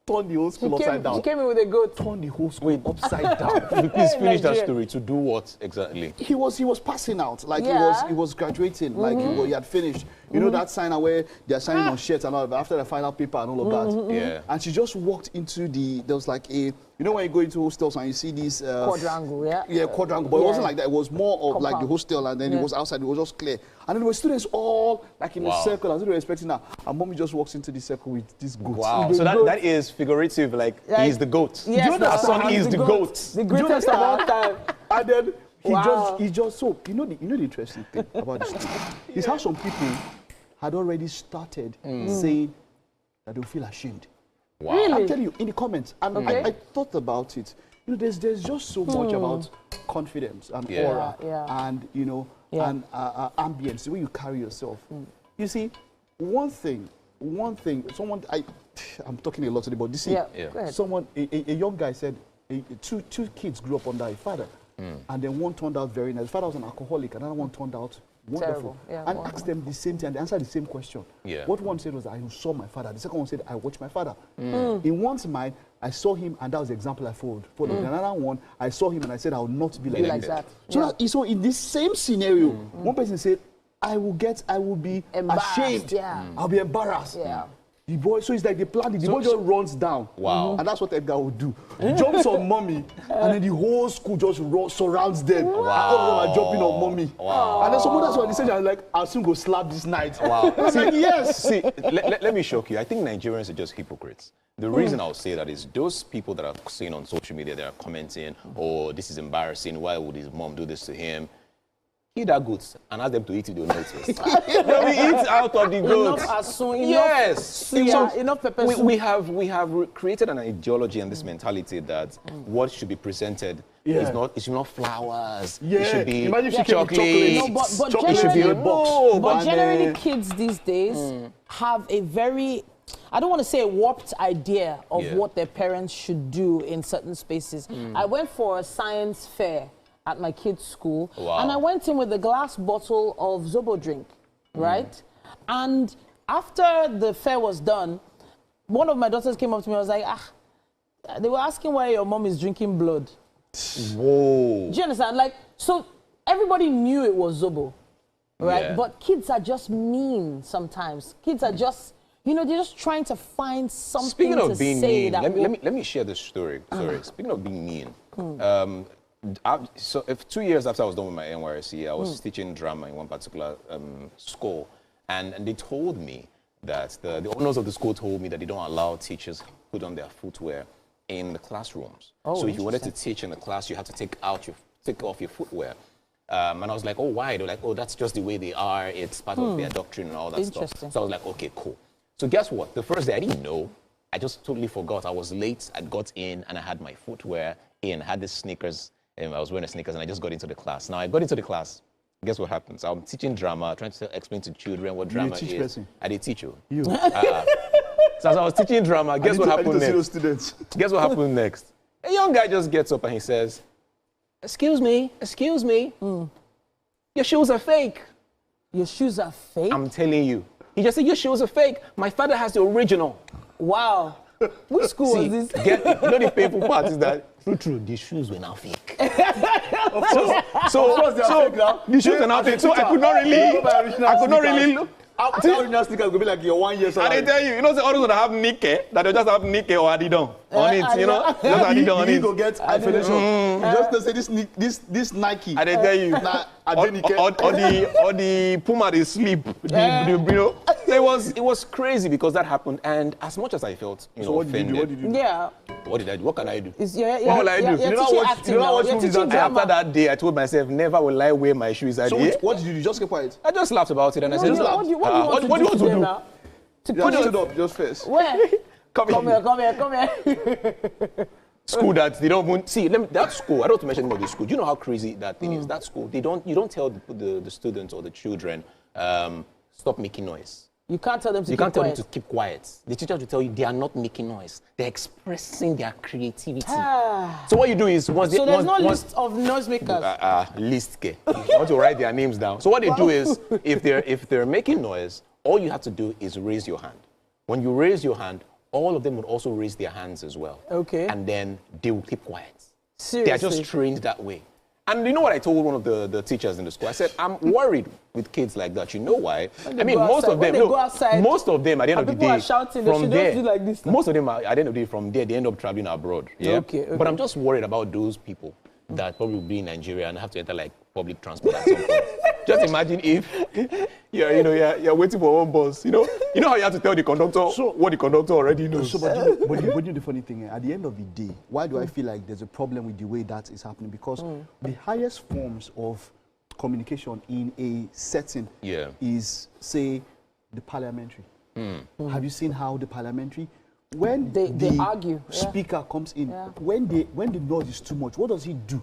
Turned the whole school upside down. She came in with a goat. Turned the whole school upside down. Please finish that story. To do what exactly? He was passing out, like he was graduating, like he had finished. You know that sign where they're signing on shirts and all that after the final paper and all of that. Yeah. And she just walked into there was like when you go into hostels and you see these quadrangle, yeah, quadrangle, but it wasn't like that. It was more of like the hostel, and then it was outside. It was just clear, and then there were students all like in a circle, as they were expecting her. And Mommy just walks into the circle with this goat. Wow! So that is figurative, like he's the goat. Yes, her son is the goat. The greatest of all time. And then he just so the interesting thing about this thing is how some people had already started saying that they'll feel ashamed. Wow. Really? I'm telling you, in the comments, and I thought about it. You know, there's just so much about confidence and aura and, you know, and ambience, the way you carry yourself. You see, one thing, I'm talking a lot today, but this is someone, a young guy said, two kids grew up under a father, and then one turned out very nice. The father was an alcoholic, another one turned out wonderful. And asked them the same thing, and they answered the same question. What one said was, I saw my father. The second one said, I watched my father. In one's mind, I saw him, and that was the example I followed. Another one, I saw him, and I said, I will not be like that. So in this same scenario, one person said, I will be ashamed. I'll be embarrassed. The boy, so it's like they planned it. The boy just runs down. Wow. And that's what Edgar would do. Jumps on mommy, and then the whole school just surrounds them. Wow. All of them are jumping on mommy. Wow. And then some others were deciding, like, I'll soon go slap this night. Wow. I was like, yes. See, let me shock you. I think Nigerians are just hypocrites. The reason I'll say that is those people that are seeing on social media, they are commenting, oh, this is embarrassing. Why would his mom do this to him? Eat that goats and ask them to eat it, they'll notice. They will eat out of the goats. Enough asun, yes. enough pepper soup. We have created an ideology and this mentality that what should be presented is not, it should not flowers. It should be chocolate. No, but It should be a box. But generally, kids these days have a very, I don't want to say a warped idea of what their parents should do in certain spaces. I went for a science fair at my kids' school, and I went in with a glass bottle of Zobo drink, right? And after the fair was done, one of my daughters came up to me and was like, they were asking why your mom is drinking blood. Whoa. Do you understand? Like, so everybody knew it was Zobo, right? But kids are just mean sometimes. Kids are just, you know, they're just trying to find something Speaking of to being say mean, let me share this story. Speaking of being mean, so if 2 years after I was done with my NYSC, I was teaching drama in one particular school, and they told me that the owners of the school told me that they don't allow teachers put on their footwear in the classrooms. So if you wanted to teach in the class, you had to take off your footwear. And I was like, oh, why? They're like, oh, that's just the way they are. It's part of their doctrine and all that stuff. So I was like, okay, cool. So guess what? The first day I didn't know. I just totally forgot. I was late. I got in and I had my footwear in. I had the sneakers. And I was wearing the sneakers and I just got into the class. Now I got into the class. Guess what happens? I'm teaching drama, trying to explain to children what drama is. Person. I did teach you. So as I was teaching drama, guess what happened next? Guess what happened next? A young guy just gets up and he says, excuse me, your shoes are fake. Your shoes are fake? I'm telling you. He just said, your shoes are fake. My father has the original. Wow. Which school was this? You know the painful part is that true, the shoes were now fake. So the shoes are now fake. So I could not really look. Original sneakers will be like your 1 year salary. And they tell you, you know, the others would have Nike, that they just have Nike or Adidon on it, you know? Just Adidon on it. You go get affiliation. Just to say this Nike. And they tell you, or the Puma, they sleep. You know? So it was crazy because that happened. And as much as I felt, you know, offended. What did you do? Yeah. What did I do? What can I do? What will I do? You know what movies are after that day, I told myself, never will I wear my shoes. So what did you do? Just keep quiet? I just laughed about it and I said, what do you want to do now? Just stood up, just face. Where? Come here. School that they don't even see. That school, I don't want to mention about the school. Do you know how crazy that thing is? That school, you don't tell the students or the children, stop making noise. You can't tell them to keep quiet. You can't tell them to keep quiet. The teacher will tell you they are not making noise. They're expressing their creativity. So what you do is there's no list of noisemakers. List. You want to write their names down. So what they do is, if they're making noise, all you have to do is raise your hand. When you raise your hand, all of them would also raise their hands as well. Okay. And then they will keep quiet. Seriously? They are just trained that way. And you know what I told one of the teachers in the school? I said, I'm worried with kids like that. You know why? I mean, most of them at the end of the day, from there, like this most of them at the end of the day, from there, they end up traveling abroad. Yeah. Okay. But I'm just worried about those people that probably will be in Nigeria and have to enter like public transport at some point. Just imagine if you're waiting for one bus. You know how you have to tell the conductor what the conductor already knows. But you know the funny thing, at the end of the day, why do I feel like there's a problem with the way that is happening? Because the highest forms of communication in a setting is, say, the parliamentary. Have you seen how the parliamentary when they argue. Speaker comes in, when the noise is too much, what does he do?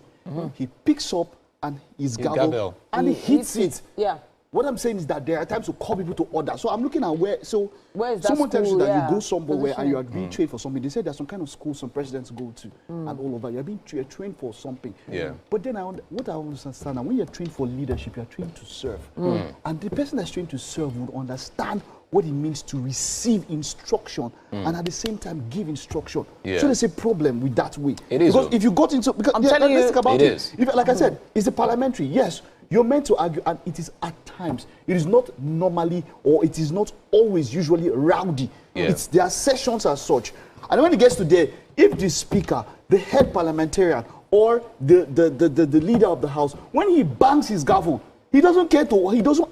He picks up and his gavel and he hits it. Yeah. What I'm saying is that there are times to call people to order. So I'm looking at where is that someone tells you school? that you go somewhere and you are being trained for something. They said there's some kind of school some presidents go to and all over. You're being trained for something. Yeah. But then what I understand now, when you're trained for leadership, you're trained to serve. And the person that's trained to serve would understand what it means to receive instruction and at the same time give instruction. Yeah. So there's a problem with that way. It is. Because if you got into, because let's think about it. Is. If, like I said, it's a parliamentary, yes. You're meant to argue, and it is at times. It is not normally, or it is not always usually rowdy. Yeah. Their sessions as such. And when it gets to there, if the speaker, the head parliamentarian, or the leader of the house, when he bangs his gavel, he doesn't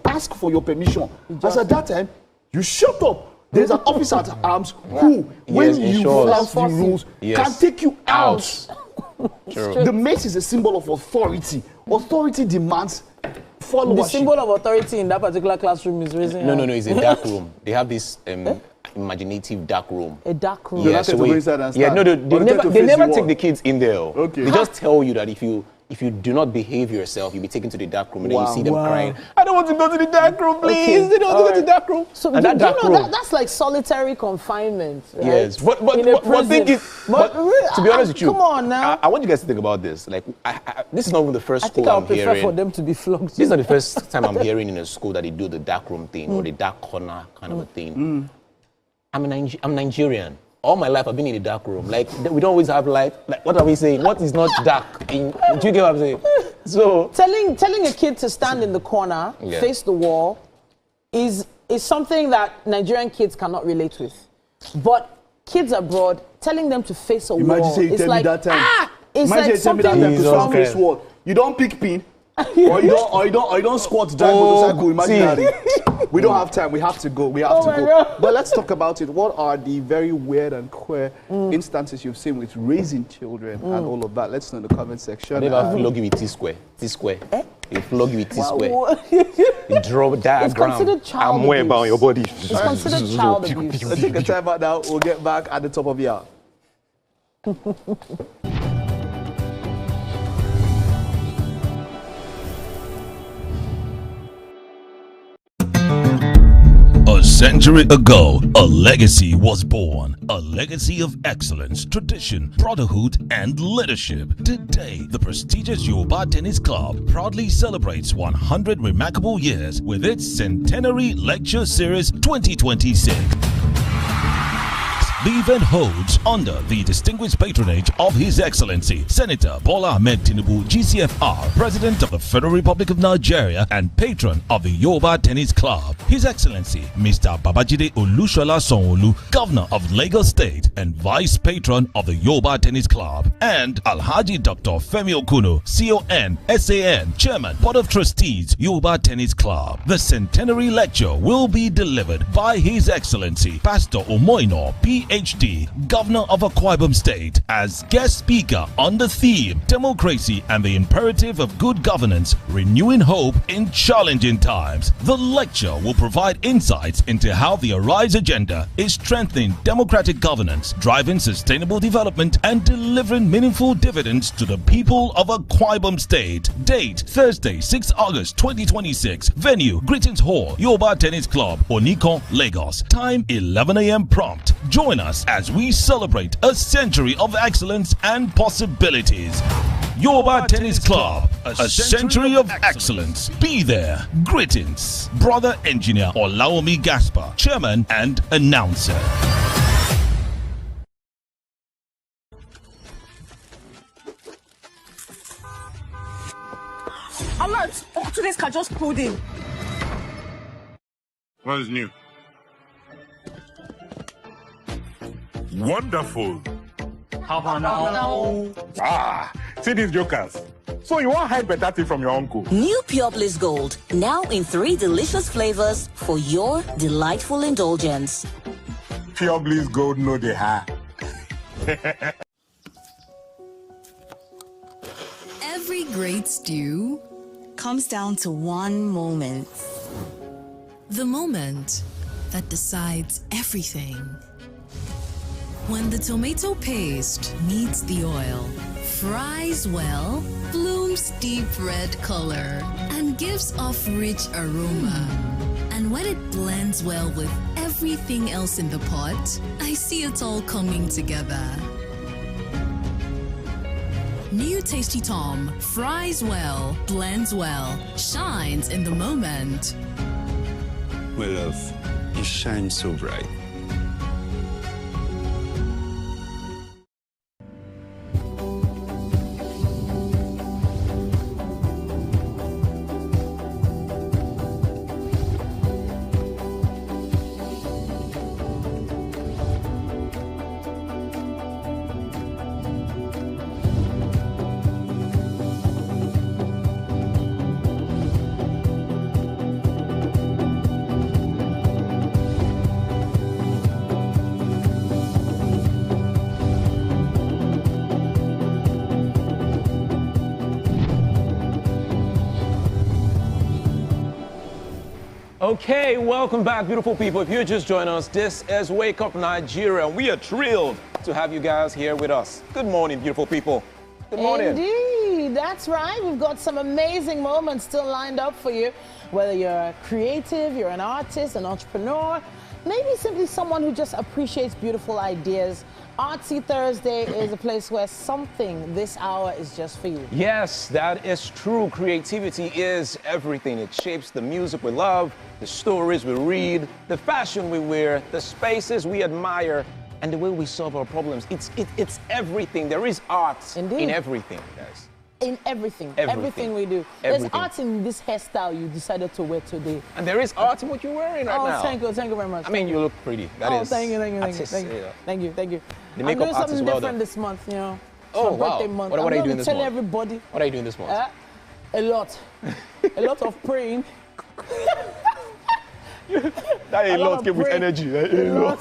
ask for your permission. As at that time, you shut up. There's an officer at arms who, when you flout the rules, can take you out. True. The mace is a symbol of authority. Authority demands followership. The symbol of authority in that particular classroom is raising. No, it's a dark room. They have this imaginative dark room. A dark room. Yeah, so they never take the kids in there. Okay. They just tell you that if you do not behave yourself, you'll be taken to the dark room, and then you see them crying. I don't want to go to the dark room, please. They don't want to go to the dark room. So and that dark room, that's like solitary confinement. Right? Yes, but to be honest with you, come on now. I want you guys to think about this. Like, this is not even the first school I'm hearing. I prefer for them to be flogged. This is not the first time I'm hearing in a school that they do the dark room thing or the dark corner kind of a thing. I'm Nigerian. All my life I've been in the dark room. Like, we don't always have light. Like, what are we saying? What is not dark? Do you get what I'm saying? So telling a kid to stand in the corner, face the wall, is something that Nigerian kids cannot relate with. But kids abroad, telling them to face a wall, it's like it's like something from face wall. You don't pick pin. or you don't squat drive motorcycle imaginary. We don't have time. We have to go. God. But let's talk about it. What are the very weird and queer instances you've seen with raising children and all of that? Let's know in the comment section. I never flog you with T-square. You flog you with T-square. You draw diagram. It's considered child abuse. About your body. It's considered child abuse. Let's take a time out now. We'll get back at the top of the hour. A century ago, a legacy was born. A legacy of excellence, tradition, brotherhood, and leadership. Today, the prestigious Yoruba Tennis Club proudly celebrates 100 remarkable years with its Centenary Lecture Series 2026. The event holds under the distinguished patronage of His Excellency Senator Bola Ahmed Tinubu, GCFR, President of the Federal Republic of Nigeria and patron of the Yoruba Tennis Club. His Excellency Mr. Babajide Olushola Sanwo-Olu, Governor of Lagos State and Vice Patron of the Yoruba Tennis Club, and Alhaji Dr. Femi Okuno, CON, SAN, Chairman, Board of Trustees, Yoruba Tennis Club. The centenary lecture will be delivered by His Excellency Pastor Omoino, PhD, Governor of Akwa Ibom State, as guest speaker on the theme Democracy and the Imperative of Good Governance, Renewing Hope in Challenging Times. The lecture will provide insights into how the Arise agenda is strengthening democratic governance, driving sustainable development, and delivering meaningful dividends to the people of Akwa Ibom State. Date Thursday, 6 August 2026. Venue Greetings Hall, Yoruba Tennis Club, Onikon, Lagos. Time 11 a.m. prompt. Join us as we celebrate a century of excellence and possibilities. Yoruba Tennis Club, a century of excellence. Be there. Greetings. Brother Engineer Olaomi Gaspar, Chairman and Announcer. Alert! Today's car just pulled in. What is new? Wonderful. How about now? Ah, see these jokers. So you want hide better thing from your uncle? New Pure Bliss Gold, now in 3 delicious flavors for your delightful indulgence. Pure Bliss Gold, no they have. Every great stew comes down to one moment. The moment that decides everything. When the tomato paste meets the oil, fries well, blooms deep red color, and gives off rich aroma. And when it blends well with everything else in the pot, I see it all coming together. New Tasty Tom fries well, blends well, shines in the moment. My love, you shine so bright. Okay, welcome back, beautiful people. If you're just joining us, this is Wake Up Nigeria, and we are thrilled to have you guys here with us. Good morning, beautiful people. Good morning. Indeed, that's right. We've got some amazing moments still lined up for you. Whether you're a creative, you're an artist, an entrepreneur, maybe simply someone who just appreciates beautiful ideas. Artsy Thursday is a place where something this hour is just for you. Yes, that is true. Creativity is everything. It shapes the music we love, the stories we read, the fashion we wear, the spaces we admire, and the way we solve our problems. It's everything. There is art in everything, guys. In everything we do. There's art in this hairstyle you decided to wear today. And there is art in what you're wearing right now. Thank you very much. I mean, you look pretty. That is thank you. The I'm makeup doing artist something is well different done. this month, you know. Oh, It's my wow. birthday month. What are you doing this month? Tell everybody. What are you doing this month? A lot. A lot of praying. That a lot came with energy. A lot.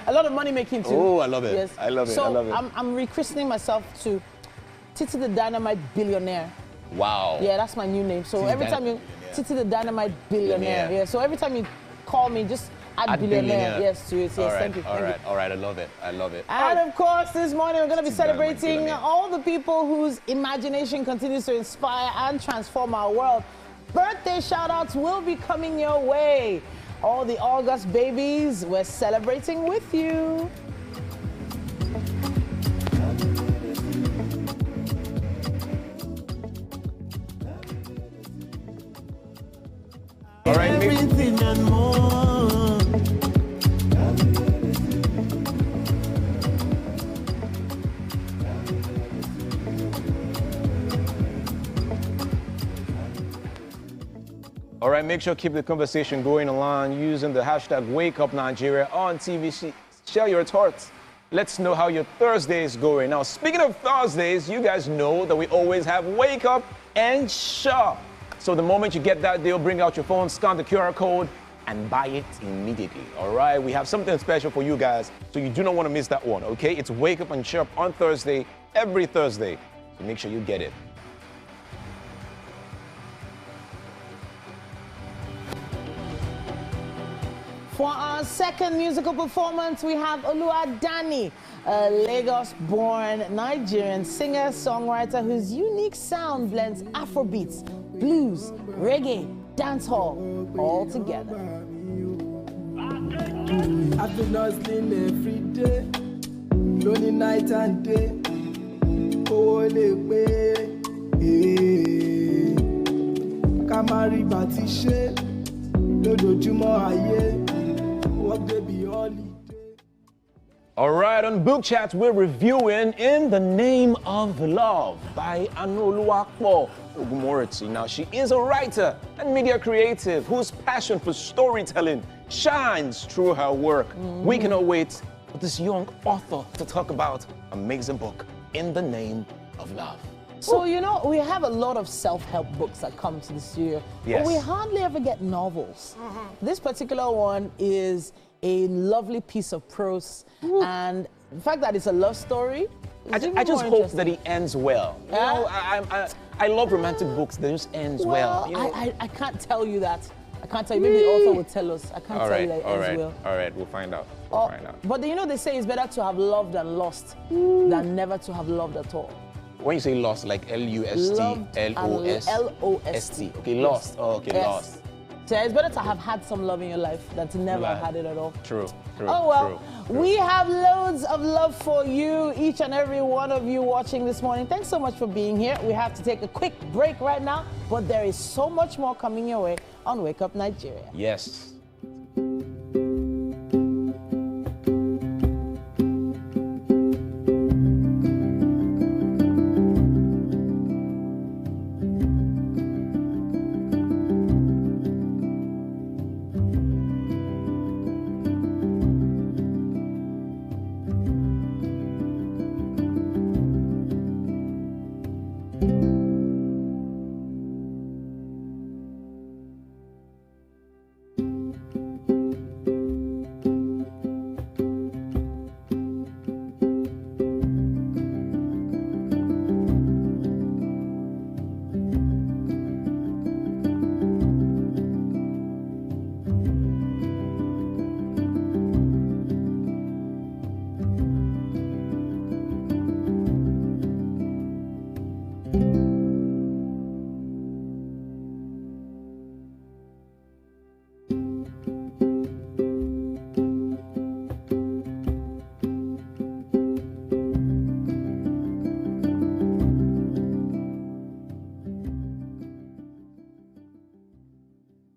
A lot of money making too. Oh, I love it. Yes. I love it. So I love it. I'm rechristening myself to Titi the Dynamite Billionaire. Wow. Yeah, that's my new name. So Titi every time you Titi the Dynamite Billionaire. Yeah. So every time you call me, just add billionaire. Yes, to it. Yes, All right. thank you. All right. I love it. I love it. And of course, this morning we're going to be Titi the Dynamite celebrating Billionaire. all the people whose imagination continues to inspire and transform our world. Birthday shout-outs will be coming your way. All the August babies, we're celebrating with you. All right, everything and more. All right, make sure to keep the conversation going online using the hashtag WakeUpNigeria on TVC. Share your thoughts. Let's know how your Thursday is going. Now, speaking of Thursdays, you guys know that we always have Wake Up and Shop. So the moment you get that deal, bring out your phone, scan the QR code, and buy it immediately. All right, we have something special for you guys, so you do not want to miss that one, okay? It's Wake Up and Shop on Thursday, every Thursday. So make sure you get it. For our second musical performance, we have Oluwadani, a Lagos-born Nigerian singer-songwriter whose unique sound blends Afrobeats, blues, reggae, dancehall, all together. I've been hustling every day, lonely night and day. Oh, Kamari Batishe, Lodojumo Aye. All right, on Book Chat, we're reviewing In the Name of Love by Anoluwapo Ogumoriti. Now, she is a writer and media creative whose passion for storytelling shines through her work. We cannot wait for this young author to talk about amazing book, In the Name of Love. So, you know, we have a lot of self-help books that come to the studio, Yes. but we hardly ever get novels. This particular one is a lovely piece of prose, and the fact that it's a love story, I just hope that it ends well. You know, I love romantic books that just ends well. You know? I can't tell you that. I can't tell you. Maybe the author will tell us. I can't tell you as well. All right, we'll find out. We'll find out. But you know, they say it's better to have loved and lost than never to have loved at all. When you say lost, like L-U-S-T, L-O-S-T. Okay, lost. Oh, okay, yes. lost. So it's better to have had some love in your life than to never have had it at all. True, true. Oh, well, true. We have loads of love for you, each and every one of you watching this morning. Thanks so much for being here. We have to take a quick break right now, but there is so much more coming your way on Wake Up Nigeria. Yes.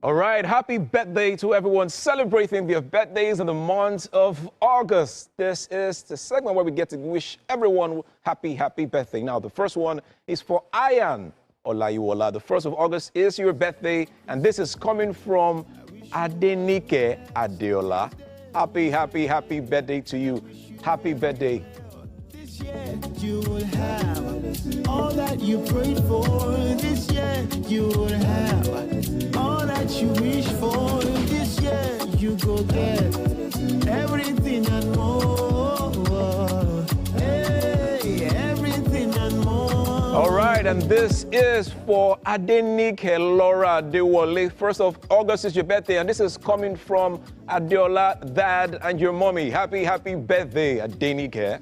All right, happy birthday to everyone celebrating their birthdays in the month of August. This is the segment where we get to wish everyone happy birthday. Now, the first one is for Ayan Olayiwola. The 1st of August is your birthday, and this is coming from Adenike Adeola. Happy birthday to you. Happy birthday. This year you will have all that you prayed for. This year you will have all that you wish for. This year you go get everything and more. Hey, everything and more. All right, and this is for Adenike Laura Dewole. 1st of August is your birthday, and this is coming from Adeola, Dad, and your mommy. Happy birthday, Adenike.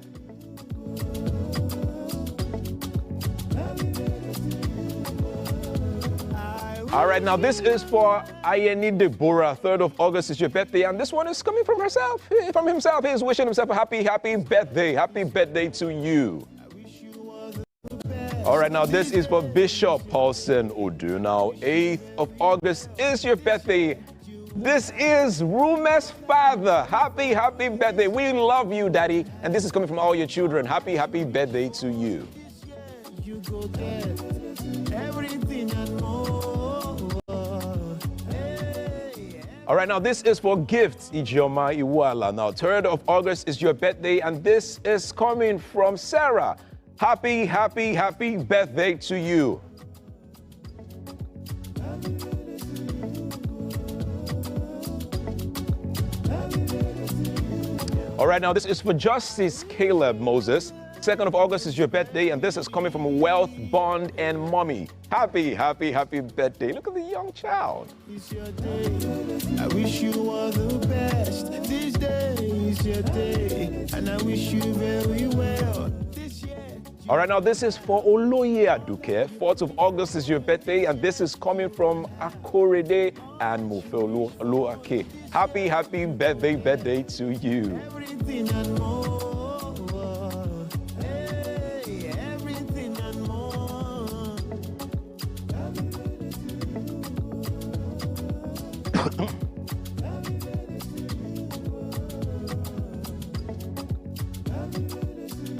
All right, now this is for Ayeni Deborah. 3rd of August is your birthday, and this one is coming from herself. From himself, he's wishing himself a happy birthday. Happy birthday to you. All right, now this is for Bishop Paulson Odu. Now, 8th of August is your birthday. This is Rume's father. Happy birthday. We love you, Daddy. And this is coming from all your children. Happy birthday to you. You go get everything and more. All right, now this is for Gifts Ijeoma Iwala. Now, 3rd of August is your birthday, and this is coming from Sarah. Happy birthday to you. All right, now this is for Justice Caleb Moses. 2nd of August is your birthday, and this is coming from Wealth, Bond, and Mommy. Happy birthday. Look at the young child. It's your day. I wish you all the best. This day is your day, and I wish you very well. All right, now this is for Oloye Aduke. 4th of August is your birthday, and this is coming from Akorede and Mufeolu Oluake. Happy birthday to you. Everything and more. Everything and more.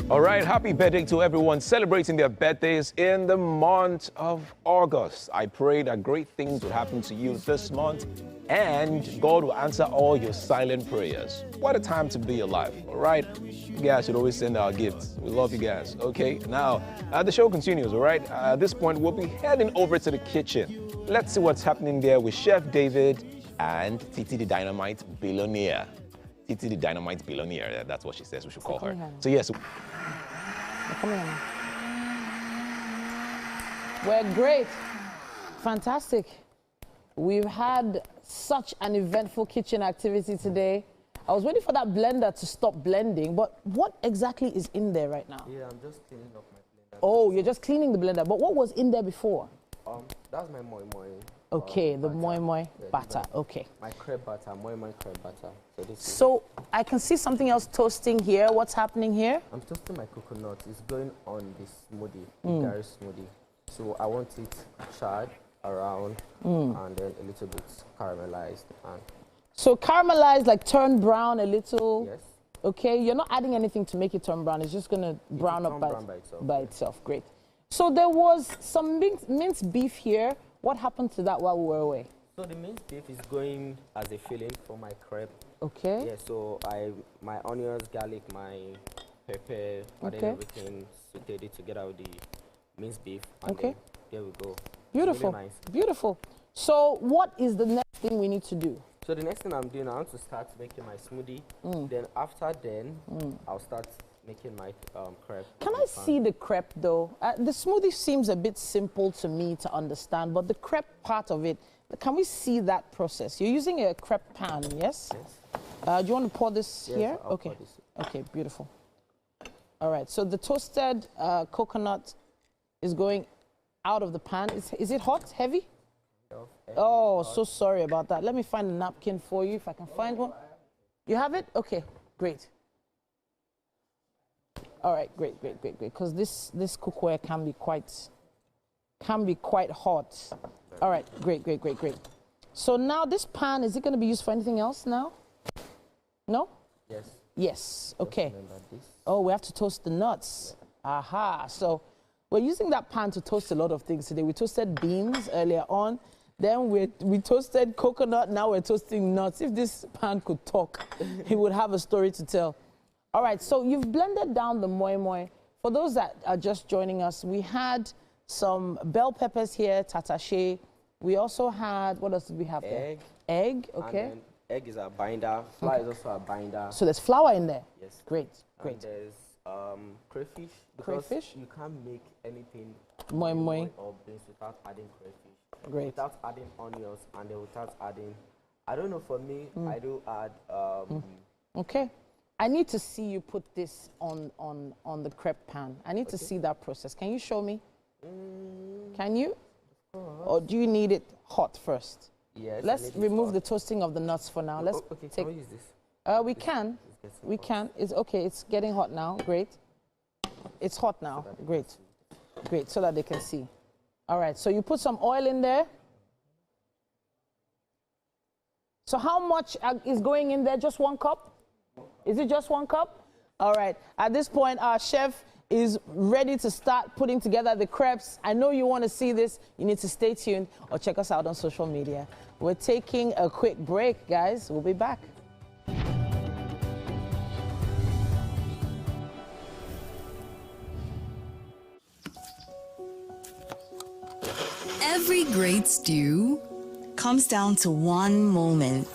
All right, happy birthday to everyone celebrating their birthdays in the month of August. I pray that great things will happen to you this month, and God will answer all your silent prayers. What a time to be alive, all right? You guys should always send our gifts. We love you guys, okay? Now, the show continues, all right? At this point, we'll be heading over to the kitchen. Let's see what's happening there with Chef David and Titi the Dynamite Billionaire. Titi the Dynamite Billionaire, that's what she says we should call her. So yes. Come here. We're great. Fantastic. We've had such an eventful kitchen activity today. I was waiting for that blender to stop blending, but what exactly is in there right now? Yeah, I'm just cleaning up my blender. Oh, you're just cleaning the blender, but what was in there before? That's my moi moi. Okay, the moi moi batter. Okay. My crepe batter, moi moi crepe batter. So I can see something else toasting here. What's happening here? I'm toasting my coconut. It's going on this smoothie, Mm. the Gary smoothie. So I want it charred around and then a little bit caramelized. And So caramelized, like turn brown a little. Yes. Okay, you're not adding anything to make it turn brown. It's just gonna brown up by itself. Great. So there was some minced beef here. What happened to that while we were away? so the minced beef is going as a filling for my crepe. Okay. Yeah, so my onions, garlic, my pepper, and then Okay. everything, sauteed it together with the minced beef. And Okay. then there we go. Beautiful. Really nice. Beautiful. So what is the next thing we need to do? So the next thing I'm doing, I want to start making my smoothie. Then after I'll start making my crepe. Can I see the crepe though? The smoothie seems a bit simple to me to understand, but the crepe part of it, can we see that process? You're using a crepe pan, yes? Yes. Do you want to pour this Yes, here? I'll Okay. pour this. Okay, beautiful. All right, so the toasted coconut is going out of the pan. Is it hot, heavy? Oh, so sorry about that. Let me find a napkin for you if I can find one. You have it? Okay, great. All right, great. Because this cookware can be quite hot. All right, great. So now this pan, is it going to be used for anything else now? No? Yes. Yes. Okay. Remember this. Oh, we have to toast the nuts. Aha. So we're using that pan to toast a lot of things today. We toasted beans earlier on. Then we toasted coconut. Now we're toasting nuts. If this pan could talk, he would have a story to tell. All right, so you've blended down the moi moi. For those that are just joining us, we had some bell peppers here, tatache. We also had, what else did we have there? Egg, okay. And then egg is a binder. Flour is also a binder. So there's flour in there? Yes. Great. And there's crayfish. Crayfish? You can't make anything Moi moi. or beans without adding crayfish. Great. Without adding onions and then without adding, I don't know, for me, I do add Okay. I need to see you put this on the crepe pan. I need to see that process. Can you show me? Can you? Or do you need it hot first? Yes. Let's remove the toasting of the nuts for now. Let's okay, take. can we use this? We can. We can. It's okay. It's getting hot now. Great. It's hot now. Great. Great. So that they can see. All right. So you put some oil in there. So how much is going in there? Just 1 cup? Is it just 1 cup? All right. At this point, our chef is ready to start putting together the crepes. I know you want to see this. You need to stay tuned or check us out on social media. We're taking a quick break, guys. We'll be back. Every great stew comes down to one moment.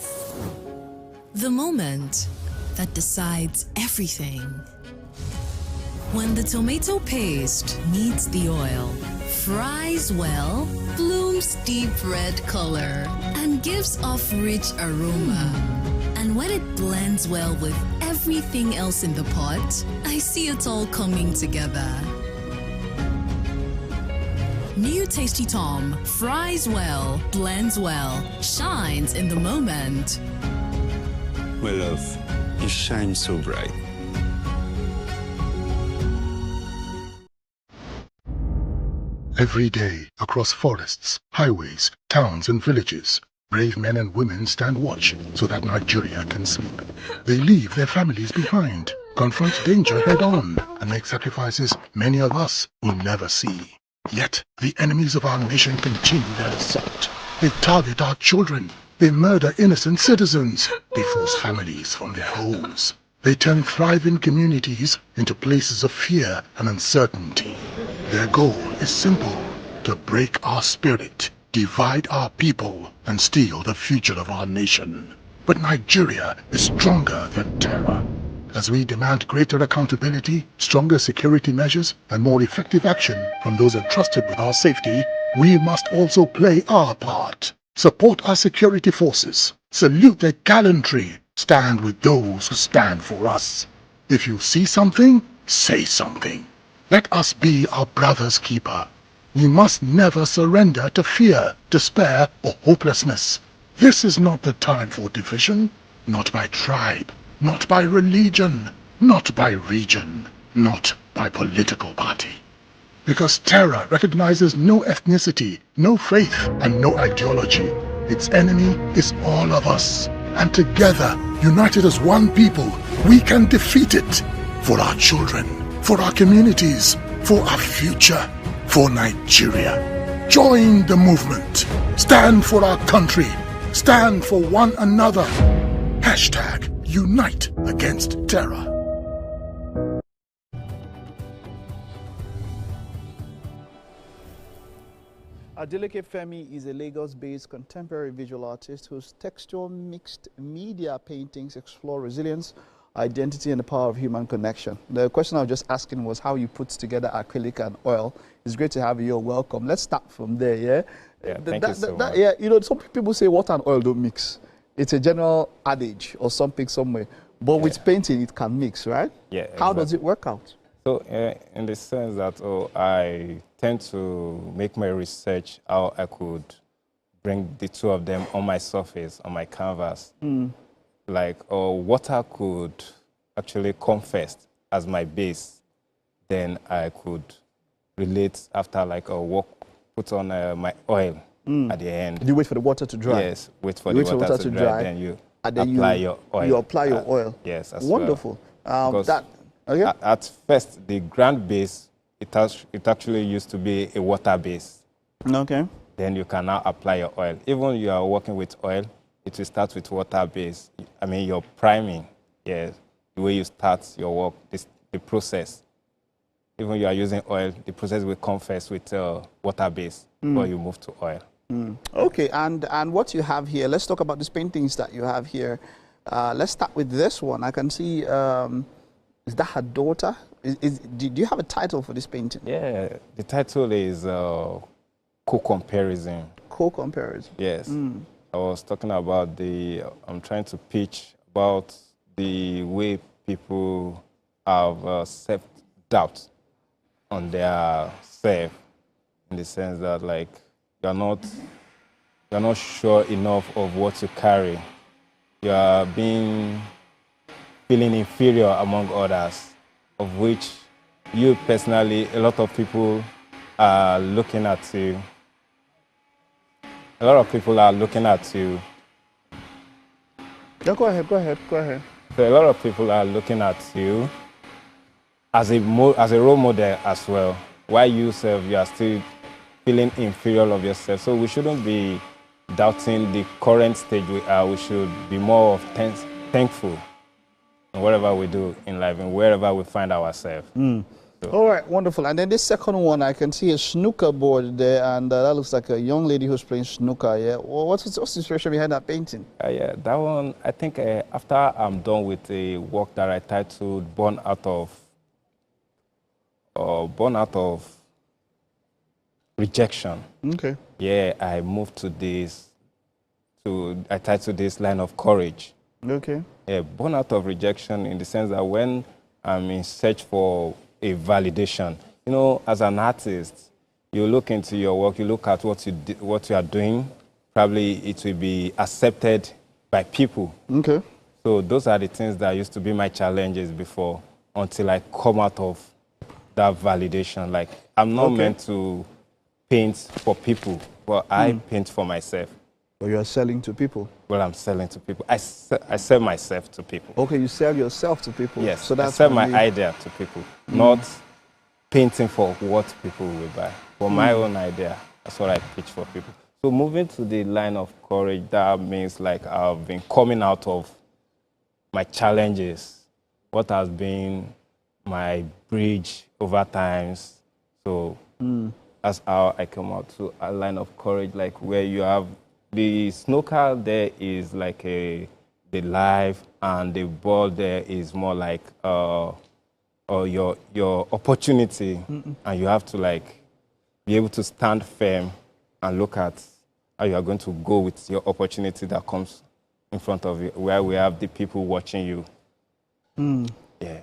The moment that decides everything. When the tomato paste meets the oil, fries well, blooms deep red color, and gives off rich aroma. And when it blends well with everything else in the pot, I see it all coming together. New Tasty Tom fries well, blends well, shines in the moment. My love, you shine so bright. Every day, across forests, highways, towns, and villages, brave men and women stand watch so that Nigeria can sleep. They leave their families behind, confront danger head-on, and make sacrifices many of us will never see. Yet, the enemies of our nation continue their assault. They target our children. They murder innocent citizens. They force families from their homes. They turn thriving communities into places of fear and uncertainty. Their goal is simple: to break our spirit, divide our people, and steal the future of our nation. But Nigeria is stronger than terror. As we demand greater accountability, stronger security measures, and more effective action from those entrusted with our safety, we must also play our part. Support our security forces. Salute their gallantry. Stand with those who stand for us. If you see something, say something. Let us be our brother's keeper. We must never surrender to fear, despair, or hopelessness. This is not the time for division, not by tribe, not by religion, not by region, not by political party. Because terror recognizes no ethnicity, no faith, and no ideology. Its enemy is all of us. And together, united as one people, we can defeat it. For our children, for our communities, for our future, for Nigeria. Join the movement. Stand for our country. Stand for one another. Hashtag Unite Against Terror. Adeleke Femi is a Lagos-based contemporary visual artist whose textual mixed media paintings explore resilience, identity, and the power of human connection. The question I was just asking was how you put together acrylic and oil. It's great to have you. You're welcome. Let's start from there, yeah? Thank you so much. Yeah, you know, some people say water and oil don't mix. It's a general adage or something somewhere. But with painting, it can mix, right? Yeah. How does it work out? So, in the sense that I tend to make my research how I could bring the two of them on my surface, on my canvas. Like, water could actually come first as my base. Then I could relate after, like, put on my oil at the end. You wait for the water to dry? Yes, wait for the water to dry. Then you apply your oil. You apply your oil? Yes, as wonderful. well. Okay. At first, the ground base, it actually used to be a water base. Okay. Then you can now apply your oil. Even you are working with oil, it will start with water base. I mean, your priming, yes, the way you start your work, the process. Even you are using oil, the process will come first with water base before you move to oil. Okay, and what you have here, let's talk about these paintings that you have here. Let's start with this one. I can see, is that her daughter? Do you have a title for this painting? Yeah, the title is Co-Comparison. Co-Comparison. Yes. I was talking about I'm trying to pitch about the way people have self-doubt on their self, in the sense that, like, you're not sure enough of what you carry. You are feeling inferior among others, of which you personally, a lot of people are looking at you. A lot of people are looking at you. Yeah, go ahead. So a lot of people are looking at you as a role model as well. While you are still feeling inferior of yourself. So we shouldn't be doubting the current stage we are. We should be more thankful in whatever we do in life and wherever we find ourselves. So. All right, wonderful. And then this second one, I can see a snooker board there, and that looks like a young lady who's playing snooker. Yeah. Well, what's the inspiration behind that painting? Yeah, that one, I think after I'm done with the work that I titled Born Out of Rejection. Okay. Yeah, I moved to this, I titled this Line of Courage. Okay. Yeah, born out of rejection, in the sense that when I'm in search for a validation, you know, as an artist, you look into your work, you look at what you are doing, probably it will be accepted by people. Okay. So those are the things that used to be my challenges before, until I come out of that validation. Like, I'm not meant to paint for people, but I paint for myself. Well, you are selling to people? Well, I'm selling to people. I sell myself to people. Okay, you sell yourself to people? Yes, so that's I sell my idea to people, not painting for what people will buy. For my own idea, that's what I pitch for people. So moving to the line of courage, that means, like, I've been coming out of my challenges, what has been my bridge over times. So that's how I come out to a line of courage, like, where you have the snooker there is like the life, and the ball there is more like your opportunity, and you have to, like, be able to stand firm and look at how you are going to go with your opportunity that comes in front of you, where we have the people watching you. Yeah.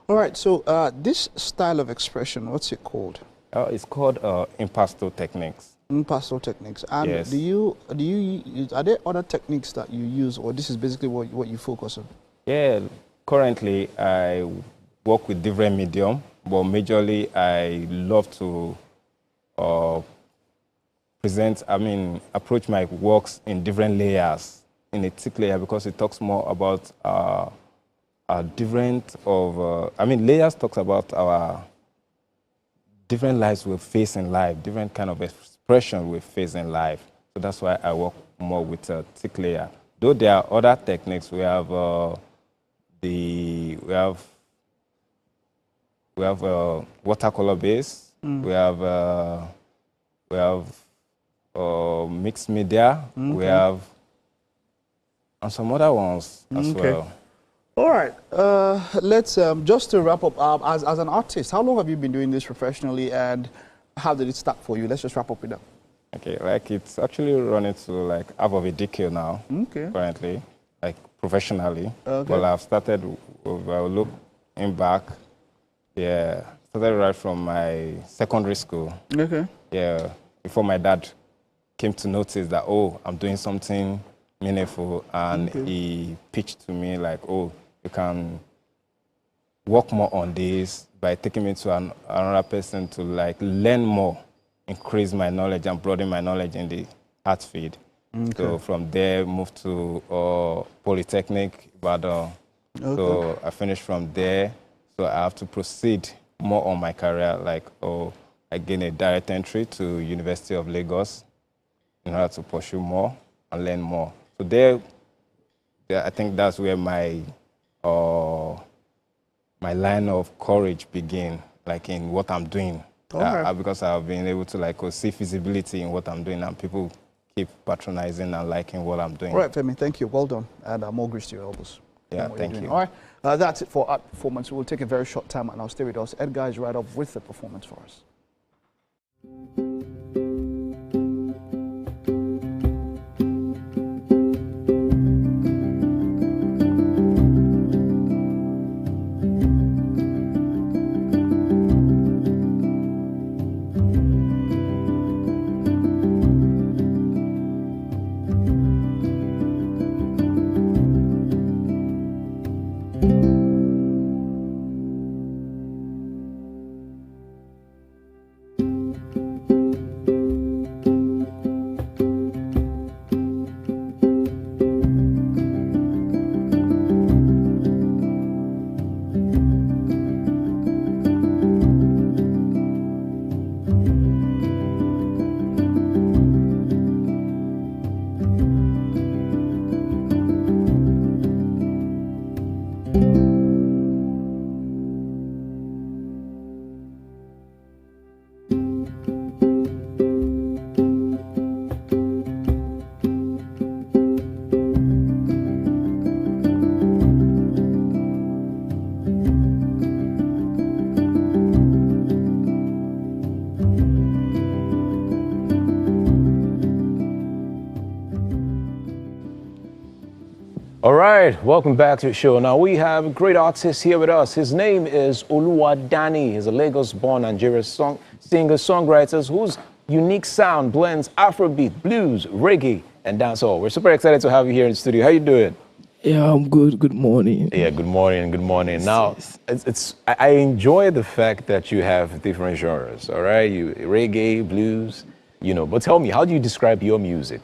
All right, so this style of expression, what's it called? It's called impasto techniques. Impasto techniques. And Yes. are there other techniques that you use, or this is basically what you focus on? Yeah, currently I work with different medium, but majorly I love to approach my works in different layers, in a thick layer, because it talks more about layers talks about our different lives we face in life, different kind of expression we face in life. So that's why I work more with a thick layer. Though there are other techniques, we have watercolor base, we have mixed media, we have and some other ones as well. All right, let's just to wrap up. As an artist, how long have you been doing this professionally, and how did it start for you? Let's just wrap up with that. Okay, like it's actually running to like half of a decade now. Currently, like professionally. Well, I've started. Looking back, started right from my secondary school. Yeah, before my dad came to notice that I'm doing something meaningful, and he pitched to me like, you can work more on this by taking me to another person to like learn more, increase my knowledge and broaden my knowledge in the art field. So from there, moved to Polytechnic, but so I finished from there. So I have to proceed more on my career, like I gained a direct entry to University of Lagos in order to pursue more and learn more. So there I think that's where my line of courage began, like in what I'm doing. Because I've been able to like see feasibility in what I'm doing, and people keep patronizing and liking what I'm doing. All right, Femi, thank you. Well done. And more grace to your elbows. Yeah, thank you. All right, that's it for art performance. We'll take a very short time and now stay with us. Edgar is right up with the performance for us. All right, welcome back to the show. Now we have a great artist here with us. His name is Oluwadani. He's a Lagos-born Nigerian singer-songwriter whose unique sound blends Afrobeat, blues, reggae, and dancehall. We're super excited to have you here in the studio. How you doing? Yeah, I'm good. Good morning. Yeah, good morning. Good morning. Now, I enjoy the fact that you have different genres. All right, you reggae, blues, But tell me, how do you describe your music?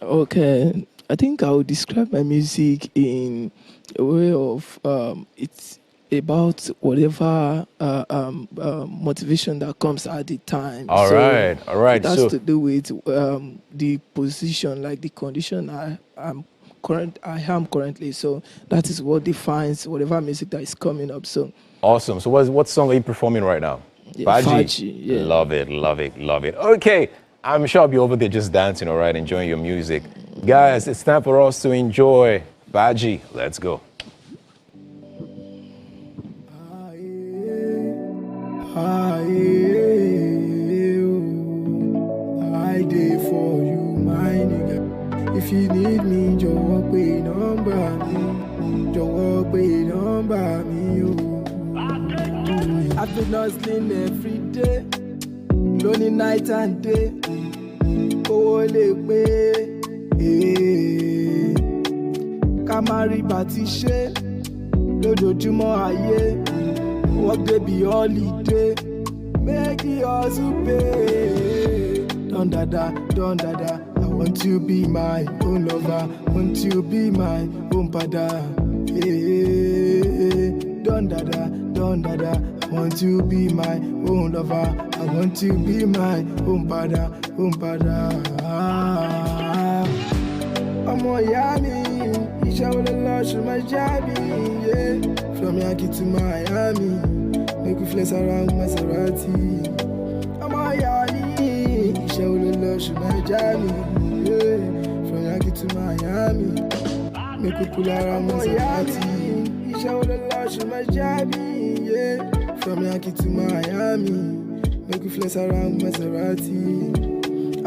Okay, I think I would describe my music in a way of it's about whatever motivation that comes at the time. All right. It has to do with the position, like the condition I am currently. So that is what defines whatever music that is coming up. So awesome. So what song are you performing right now? Yeah, Faji, yeah. Love it, love it, love it. Okay, I'm sure I'll be over there just dancing, all right, enjoying your music. Guys, it's time for us to enjoy Faji. Let's go. I did for you. If you need me, jọ̀wọ́ pé nọ́mbà mi, jọ̀wọ́ pé nọ́mbà mi o. I've been hustling every day, lonely night and day. Kówó lè pé, ká má rí bá ti ṣe lójoojúmọ́ ayé. Work dey be holiday, make the hustle pay. Don dada, I want to be my own lover, want to be my own pada. Don dada, I want to be my own lover, I want to be my own pada, own pada. Ọmọ ìyá mi, iṣẹ́ wo ló lọ ṣe máa jábí, yeah. From Yankee to Miami, make we flex around Maserati. Ọmọ ìyá mi, iṣẹ́ wo ló lọ ṣe máa jábí, yeah. From Yankee to Miami, make we pull around Maserati. Iṣẹ́ wo ló lọ ṣe máa jábí, yeah. From Yankee to Miami, make we flex around Maserati.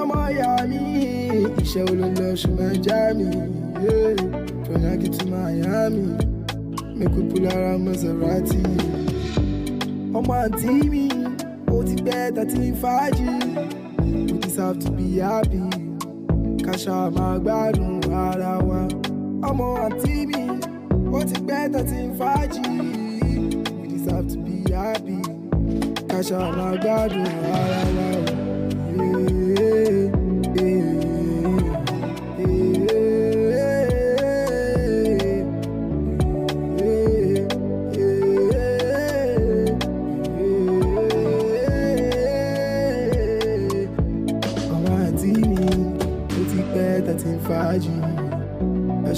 Ọmọ ìyá mi, iṣẹ́ wo ló lọ ṣe máa jábí, yeah. From Yankee to Miami, make we pull around Maserati. Ọmọ àǹtí mi, ó ti pẹ́ tá ti ń fàájì. We deserve to be happy, ká ṣáà máa gbádùn ara wa. Ọmọ àǹtí mi, ó ti pẹ́ tá ti ń fàájì. We deserve to be happy, ká ṣáà máa gbádùn ara wa.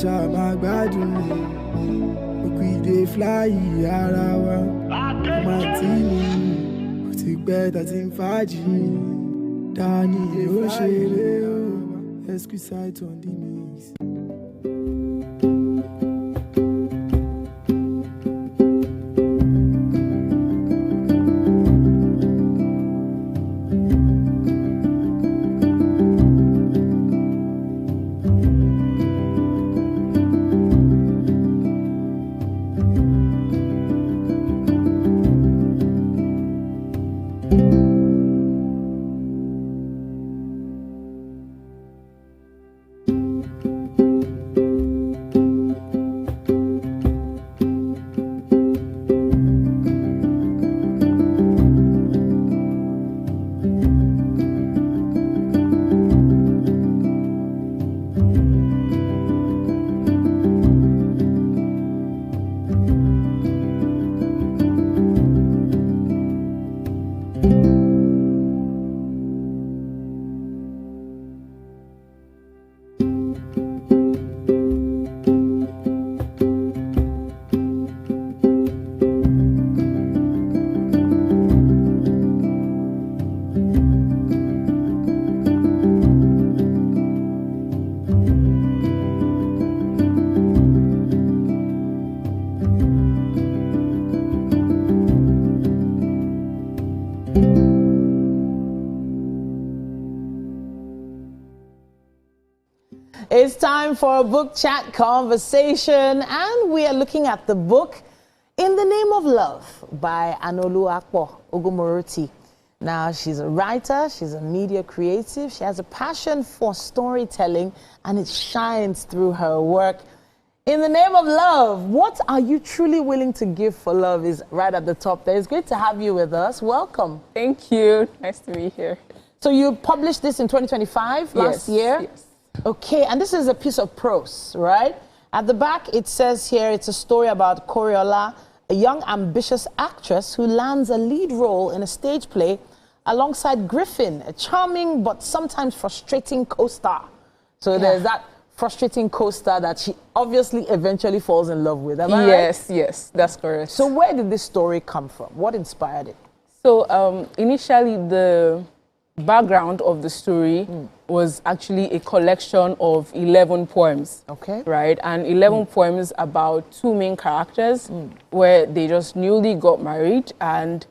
Ṣá máa gbádùn, òkú ìdè fly ara wa. Ọmọ àǹtí mi, ó ti pẹ́ tá ti ń fàájì. Dání ló ṣeré o, Exquisite on the mix. It's time for a book chat conversation, and we are looking at the book In the Name of Love by Anoluwapo Ogumoroti. Now, she's a writer, she's a media creative, she has a passion for storytelling, and it shines through her work. In the Name of Love, what are you truly willing to give for love is right at the top there. It's great to have you with us. Welcome. Thank you. Nice to be here. So you published this in 2025, last year? Yes. Okay, and this is a piece of prose, right? At the back, it says here, it's a story about Koriola, a young, ambitious actress who lands a lead role in a stage play alongside Griffin, a charming but sometimes frustrating co-star. So there's that frustrating co-star that she obviously eventually falls in love with. Am I right? Yes, that's correct. So where did this story come from? What inspired it? So initially, the background of the story was actually a collection of 11 poems. Okay. Right? And 11 poems about two main characters where they just newly got married, and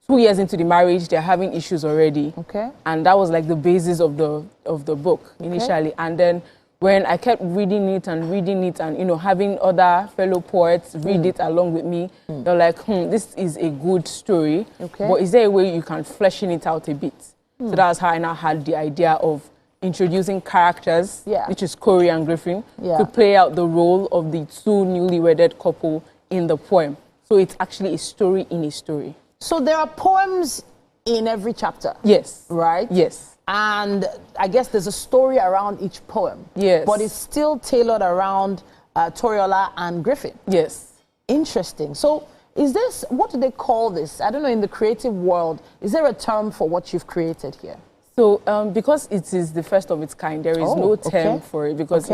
2 years into the marriage, they're having issues already. Okay. And that was like the basis of the book initially. And then when I kept reading it and, you know, having other fellow poets read it along with me, they're like, this is a good story, but is there a way you can fleshing it out a bit? So that's how I now had the idea of introducing characters, which is Corey and Griffin, to play out the role of the two newly wedded couple in the poem. So it's actually a story in a story. So there are poems in every chapter? Yes. Right? Yes. And I guess there's a story around each poem. Yes. But it's still tailored around Toriola and Griffin. Yes. Interesting. So is this, what do they call this? I don't know, in the creative world, is there a term for what you've created here? So because it is the first of its kind, there is no term for it because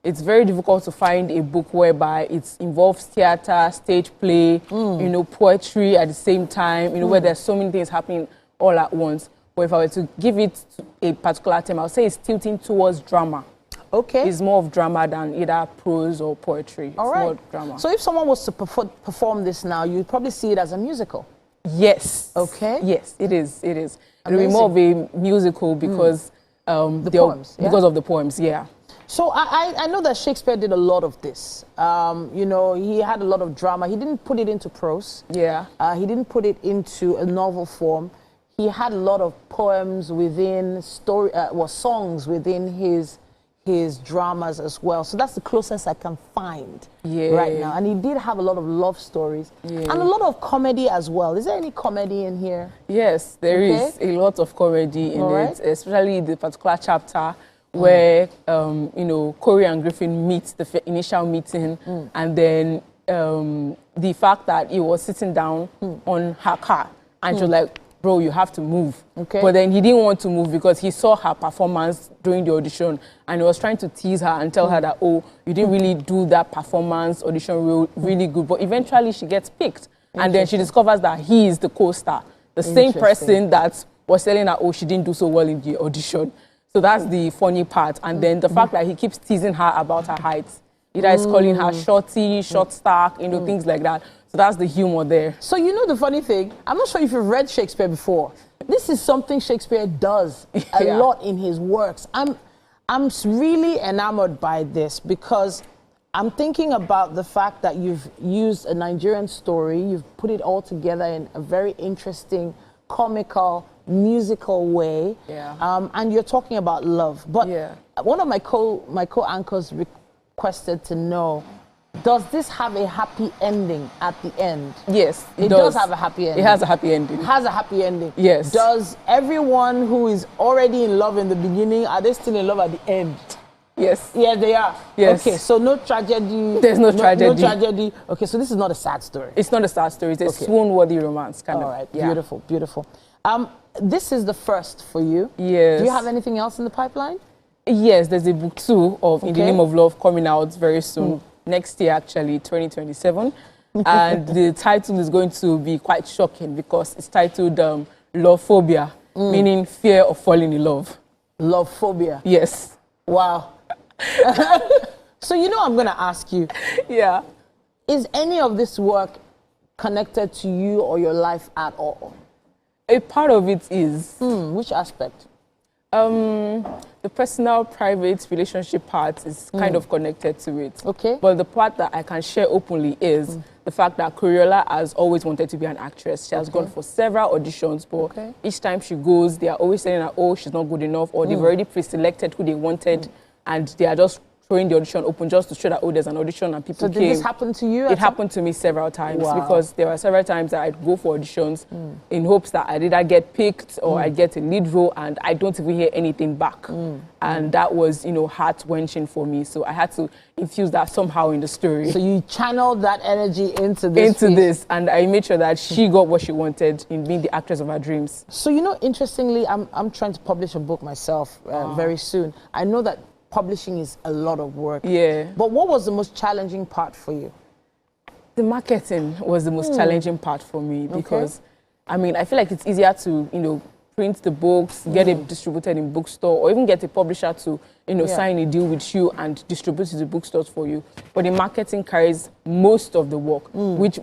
it's very difficult to find a book whereby it involves theater, stage play, you know, poetry at the same time, you know, where there's so many things happening all at once. But if I were to give it a particular term, I would say it's tilting towards drama. Okay. It's more of drama than either prose or poetry. It's more drama. So if someone was to perform this now, you'd probably see it as a musical. Yes. Okay. Yes, it is. It is. It'll be more of a musical because the poems. Because of the poems, yeah. So I know that Shakespeare did a lot of this. You know, he had a lot of drama. He didn't put it into prose. Yeah. He didn't put it into a novel form. He had a lot of poems within songs within his dramas as well. So that's the closest I can find right now. And he did have a lot of love stories and a lot of comedy as well. Is there any comedy in here? Yes, there is a lot of comedy in it, especially the particular chapter where, you know, Corey and Griffin meet, the initial meeting, and then the fact that he was sitting down on her car and she was like, bro, you have to move. But then he didn't want to move because he saw her performance during the audition and he was trying to tease her and tell her that, oh, you didn't really do that performance audition really good. But eventually she gets picked. And then she discovers that he is the co-star, the same person that was telling her, oh, she didn't do so well in the audition. So that's the funny part. And then the fact that he keeps teasing her about her height. Either he's calling her shorty, short stack, you know, things like that. So that's the humor there. So you know the funny thing, I'm not sure if you've read Shakespeare before. This is something Shakespeare does a lot in his works. I'm really enamored by this because I'm thinking about the fact that you've used a Nigerian story, you've put it all together in a very interesting, comical, musical way, and you're talking about love. But one of my co-anchors requested to know, does this have a happy ending at the end? Yes, it does have a happy ending. It has a happy ending. It has a happy ending. Yes. Does everyone who is already in love in the beginning, are they still in love at the end? Yes. Yeah, they are. Yes. Okay, so no tragedy. There's no tragedy. No tragedy. Okay, so this is not a sad story. It's not a sad story. It's a swoon-worthy romance, kind of. All right, beautiful, beautiful. This is the first for you. Yes. Do you have anything else in the pipeline? Yes, there's a book 2 of In the Name of Love coming out very soon. Next year, actually, 2027. And the title is going to be quite shocking because it's titled Love Phobia, meaning fear of falling in love. Love phobia? Yes. Wow. So you know I'm going to ask you. Yeah. Is any of this work connected to you or your life at all? A part of it is. Which aspect? The personal, private relationship part is kind of connected to it. Okay. But the part that I can share openly is the fact that Coriola has always wanted to be an actress. She has gone for several auditions, but each time she goes, they are always saying that, oh, she's not good enough, or they've already pre-selected who they wanted, and they are just throwing the audition open just to show that, oh, there's an audition and people came. So did this happen to you? It happened to me several times because there were several times that I'd go for auditions in hopes that I'd either get picked or I'd get a lead role and I don't even hear anything back. And that was, you know, heart-wrenching for me. So I had to infuse that somehow in the story. So you channeled that energy into this. And I made sure that she got what she wanted in being the actress of her dreams. So, you know, interestingly, I'm trying to publish a book myself very soon. I know that publishing is a lot of work. Yeah. But what was the most challenging part for you? The marketing was the most challenging part for me because, I mean, I feel like it's easier to, you know, print the books, get it distributed in bookstore, or even get a publisher to, you know, sign a deal with you and distribute it to bookstores for you. But the marketing carries most of the work, which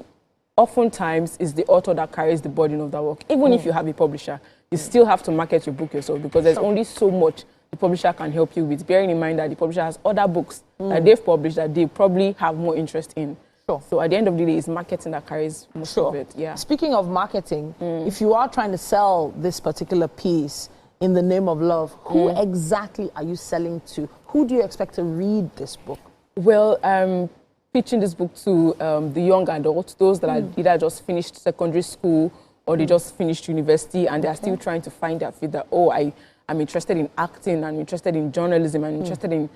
oftentimes it's the author that carries the burden of that work. Even if you have a publisher, you still have to market your book yourself because there's only so much the publisher can help you with, bearing in mind that the publisher has other books that they've published that they probably have more interest in. So at the end of the day, it's marketing that carries most of it. Yeah. Speaking of marketing, if you are trying to sell this particular piece in the name of love, who exactly are you selling to? Who do you expect to read this book? Well, I'm pitching this book to the young adults, those that are either just finished secondary school or they just finished university and they are still trying to find their feet that, I'm interested in acting, I'm interested in journalism, I'm interested in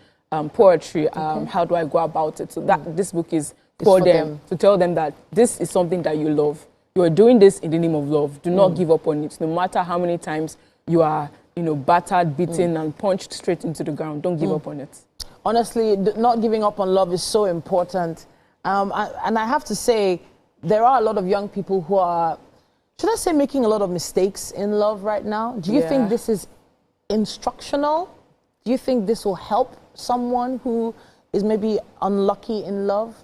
poetry. How do I go about it? So that this book is for them, to tell them that this is something that you love. You are doing this in the name of love. Do not give up on it. No matter how many times you are, battered, beaten, and punched straight into the ground, don't give up on it. Honestly, not giving up on love is so important. And I have to say, there are a lot of young people who are, should I say, making a lot of mistakes in love right now. Do you think this is instructional? Do you think this will help someone who is maybe unlucky in love?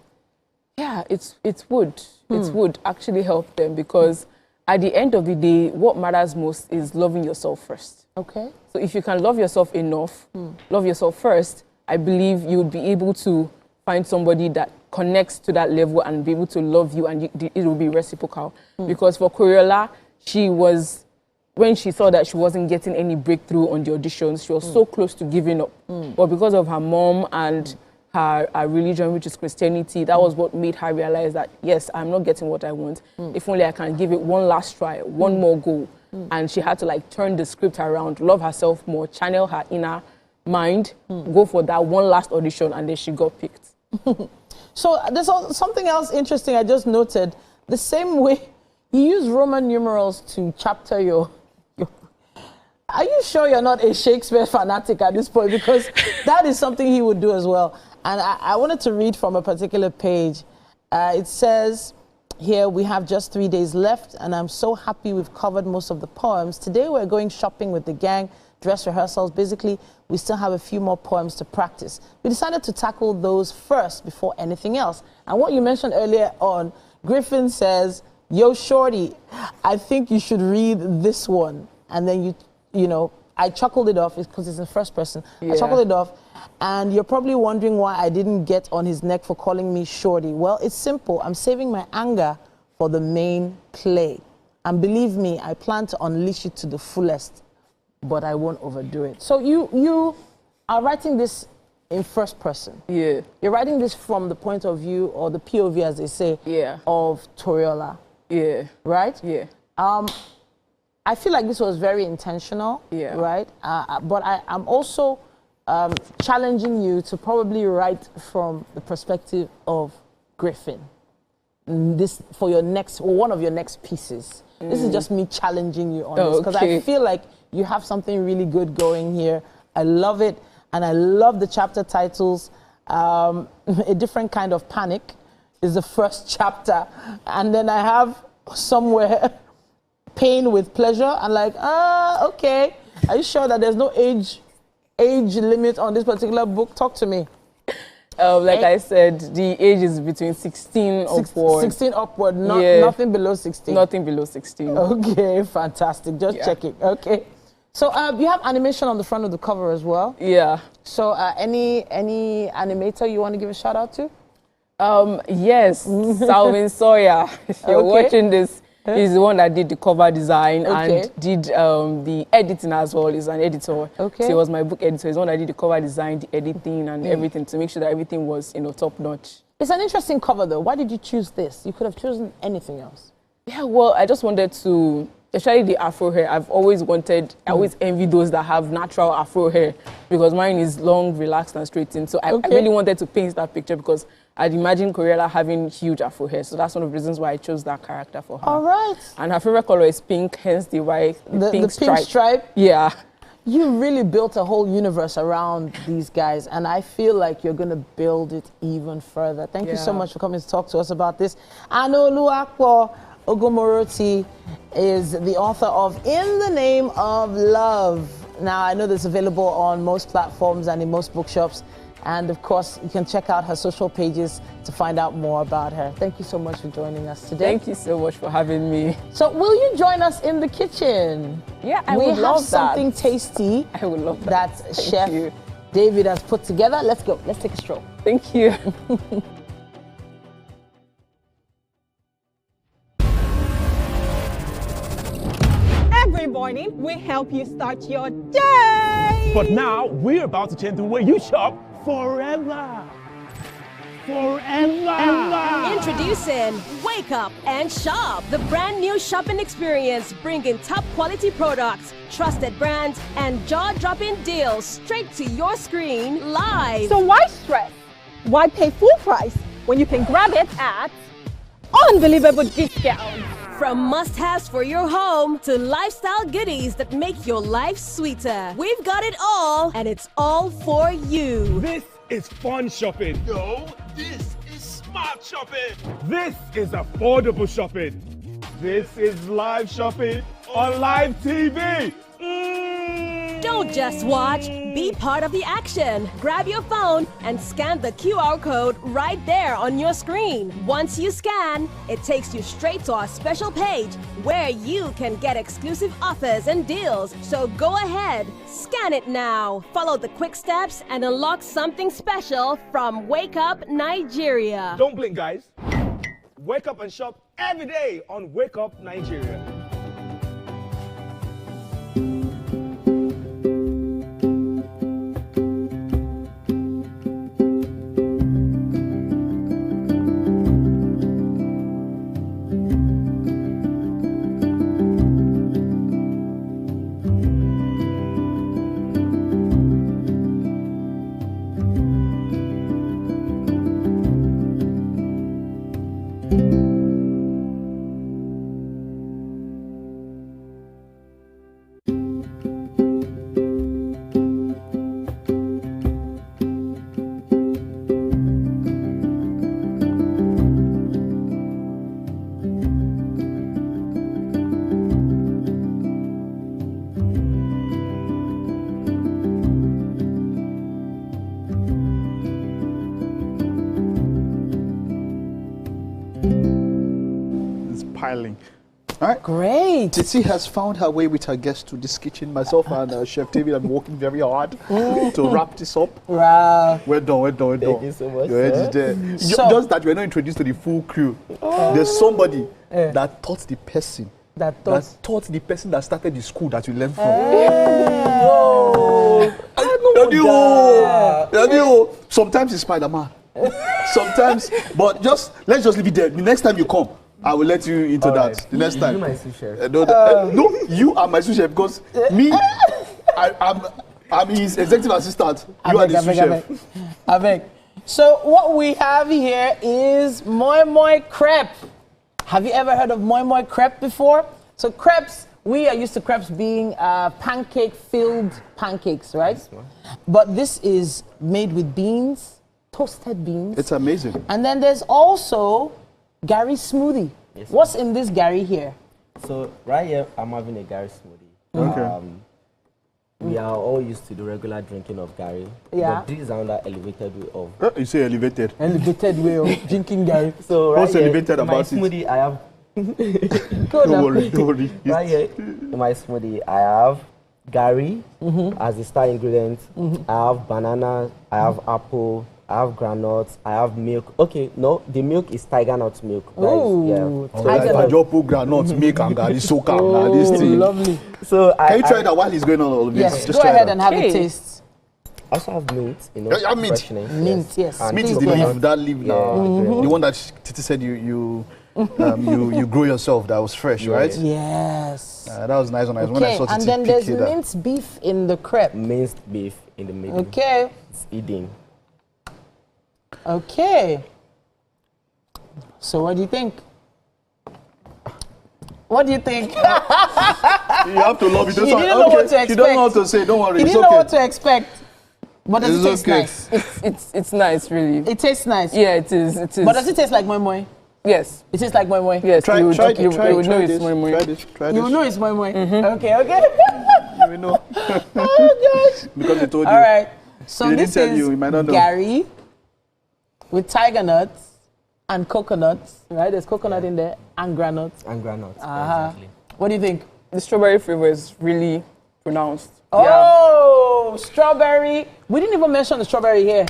Yeah, it would. It would actually help them because at the end of the day, what matters most is loving yourself first. Okay. So if you can love yourself enough, love yourself first, I believe you would be able to find somebody that connects to that level and be able to love you, and it will be reciprocal. Because for Coriola, when she saw that she wasn't getting any breakthrough on the auditions, she was so close to giving up. But because of her mom and her religion, which is Christianity, that was what made her realize that, yes, I'm not getting what I want. If only I can give it one last try, one more go. And she had to turn the script around, love herself more, channel her inner mind, go for that one last audition, and then she got picked. So there's something else interesting I just noted. The same way you use Roman numerals to chapter your... Are you sure you're not a Shakespeare fanatic at this point? Because that is something he would do as well. And I wanted to read from a particular page. It says here, we have just 3 days left, and I'm so happy we've covered most of the poems. Today we're going shopping with the gang, dress rehearsals. Basically, we still have a few more poems to practice. We decided to tackle those first before anything else. And what you mentioned earlier on, Griffin says, yo, shorty, I think you should read this one. And then I chuckled it off because it's in first person. I chuckled it off. And you're probably wondering why I didn't get on his neck for calling me shorty. Well, it's simple. I'm saving my anger for the main play. And believe me, I plan to unleash it to the fullest, but I won't overdo it. So you are writing this in first person. Yeah. You're writing this from the point of view, or the POV, as they say, of Toriola. Yeah. Right? Yeah. I feel like this was very intentional, right? But I'm also challenging you to probably write from the perspective of Griffin. This for your next, or one of your next pieces. This is just me challenging you on this because I feel like you have something really good going here. I love it, and I love the chapter titles. A Different Kind of Panic is the first chapter, and then I have somewhere Pain with Pleasure. I'm like, okay. Are you sure that there's no age limit on this particular book? Talk to me. Like I said, the age is between 16 upward. 16 upward, nothing below 16. Nothing below 16. Okay, fantastic. Just checking. Okay. So you have animation on the front of the cover as well. Yeah. So any animator you want to give a shout out to? Yes, Salvin Sawyer. If you're watching this, he's the one that did the cover design and did the editing as well. He's an editor. Okay. So he was my book editor. He's the one that did the cover design, the editing, and everything to make sure that everything was, top notch. It's an interesting cover, though. Why did you choose this? You could have chosen anything else. Yeah, well, I just wanted to, especially the Afro hair. I've always wanted, I always envy those that have natural Afro hair because mine is long, relaxed, and straightened. So I really wanted to paint that picture because I'd imagine Coriola having huge Afro hair. So that's one of the reasons why I chose that character for her. All right. And her favorite color is pink, hence the pink stripe. Pink stripe? Yeah. You really built a whole universe around these guys, and I feel like you're going to build it even further. Thank you so much for coming to talk to us about this. Anoluwapo Ogumoroti is the author of In the Name of Love. Now, I know this is available on most platforms and in most bookshops. And of course, you can check out her social pages to find out more about her. Thank you so much for joining us today. Thank you so much for having me. So will you join us in the kitchen? Yeah, I would love that. We have something tasty. I would love that. Chef David has put together. Let's go. Let's take a stroll. Thank you. Every morning, we help you start your day. But now we're about to change the way you shop forever. Forever. Introducing Wake Up and Shop, the brand new shopping experience bringing top quality products, trusted brands, and jaw-dropping deals straight to your screen live. So why stress? Why pay full price when you can grab it at unbelievable discounts? From must-haves for your home to lifestyle goodies that make your life sweeter. We've got it all, and it's all for you. This is fun shopping. No, this is smart shopping. This is affordable shopping. This is live shopping on live TV. Don't just watch, be part of the action. Grab your phone and scan the QR code right there on your screen. Once you scan, it takes you straight to our special page where you can get exclusive offers and deals. So go ahead, scan it now. Follow the quick steps and unlock something special from Wake Up Nigeria. Don't blink, guys. Wake up and shop every day on Wake Up Nigeria. Piling. All right. Great. Titi has found her way with her guests to this kitchen. Myself and Chef David are working very hard to wrap this up. Wow. We're done. Thank you so much. Your head is there. Just that we're not introduced to the full crew. There's somebody that taught the person. That taught the person that started the school that you learned from. Sometimes it's Spider-Man. Sometimes, but let's just leave it there. The next time you come, I will let you into that. The next time. You my sous chef. No, you are my sous chef because me, I'm his executive assistant. You are the sous chef. Avec. So what we have here is moi moi crepe. Have you ever heard of moi moi crepe before? So crepes, we are used to crepes being pancake-filled pancakes, right? Yes, but this is made with beans, toasted beans. It's amazing. And then there's also Gary smoothie. Yes, what's in this Gary here? So right here, I'm having a Gary smoothie. Okay. We are all used to the regular drinking of Gary. Yeah. But this is another elevated way of. You say elevated. Elevated way of drinking Gary. So right what's here, elevated about my smoothie, I have. Don't worry. Right here, in my smoothie, I have Gary as the star ingredient. I have banana. I have apple. I have granules, I have milk. Okay, no, the milk is tiger nut milk. Ooh, so if I just put granules, milk and Gary soak out this thing. Lovely. So can you try that while he's going on all of this? Yes, just go try ahead that. and have a taste. I also have mint, you know. Yeah, mint. Mint, yes. Mint is the leaf, that leaf now. The one that Titi said you grow yourself, that was fresh, right? Yes. That was nice when I saw Titi and then there's minced beef in the crepe. Minced beef in the middle. Okay. It's eating. Okay. So what do you think? What do you think? You have to love it. You didn't know what to expect. You don't know what to say. Don't worry. You didn't know what to expect. But does it taste nice? It's nice, really. It tastes nice. Yeah, it is. It is. But does it taste like moi moi? Yes. It tastes like moi moi. Yes. Try you would know this. it's moi moi. Try this. You will know it's moi moi. Okay. You will know. Oh gosh. Because they told you. All right. So They didn't this tell is you, you might not know. Gary with tiger nuts and coconuts, right? There's coconut in there and granuts. And granuts, Exactly. What do you think? The strawberry flavor is really pronounced. Oh, strawberry. We didn't even mention the strawberry here.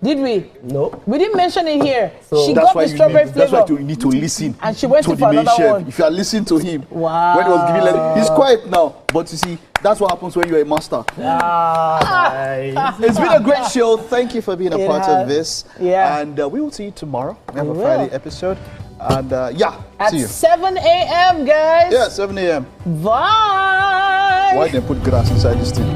Did we? No. We didn't mention it here. She That's got why the strawberry That's flavor. why you need to listen And she went to in the for main another chef. one. If you are listening to him, Wow. when he was giving, he's quiet now. But you see, that's what happens when you're a master. Nice. It's been a great show. Thank you for being a It part has. of this. Yeah. And we will see you tomorrow. We have We a will. Friday episode. And At see you. 7 a.m., guys. Yeah, 7 a.m. Bye. Why they put grass inside this thing?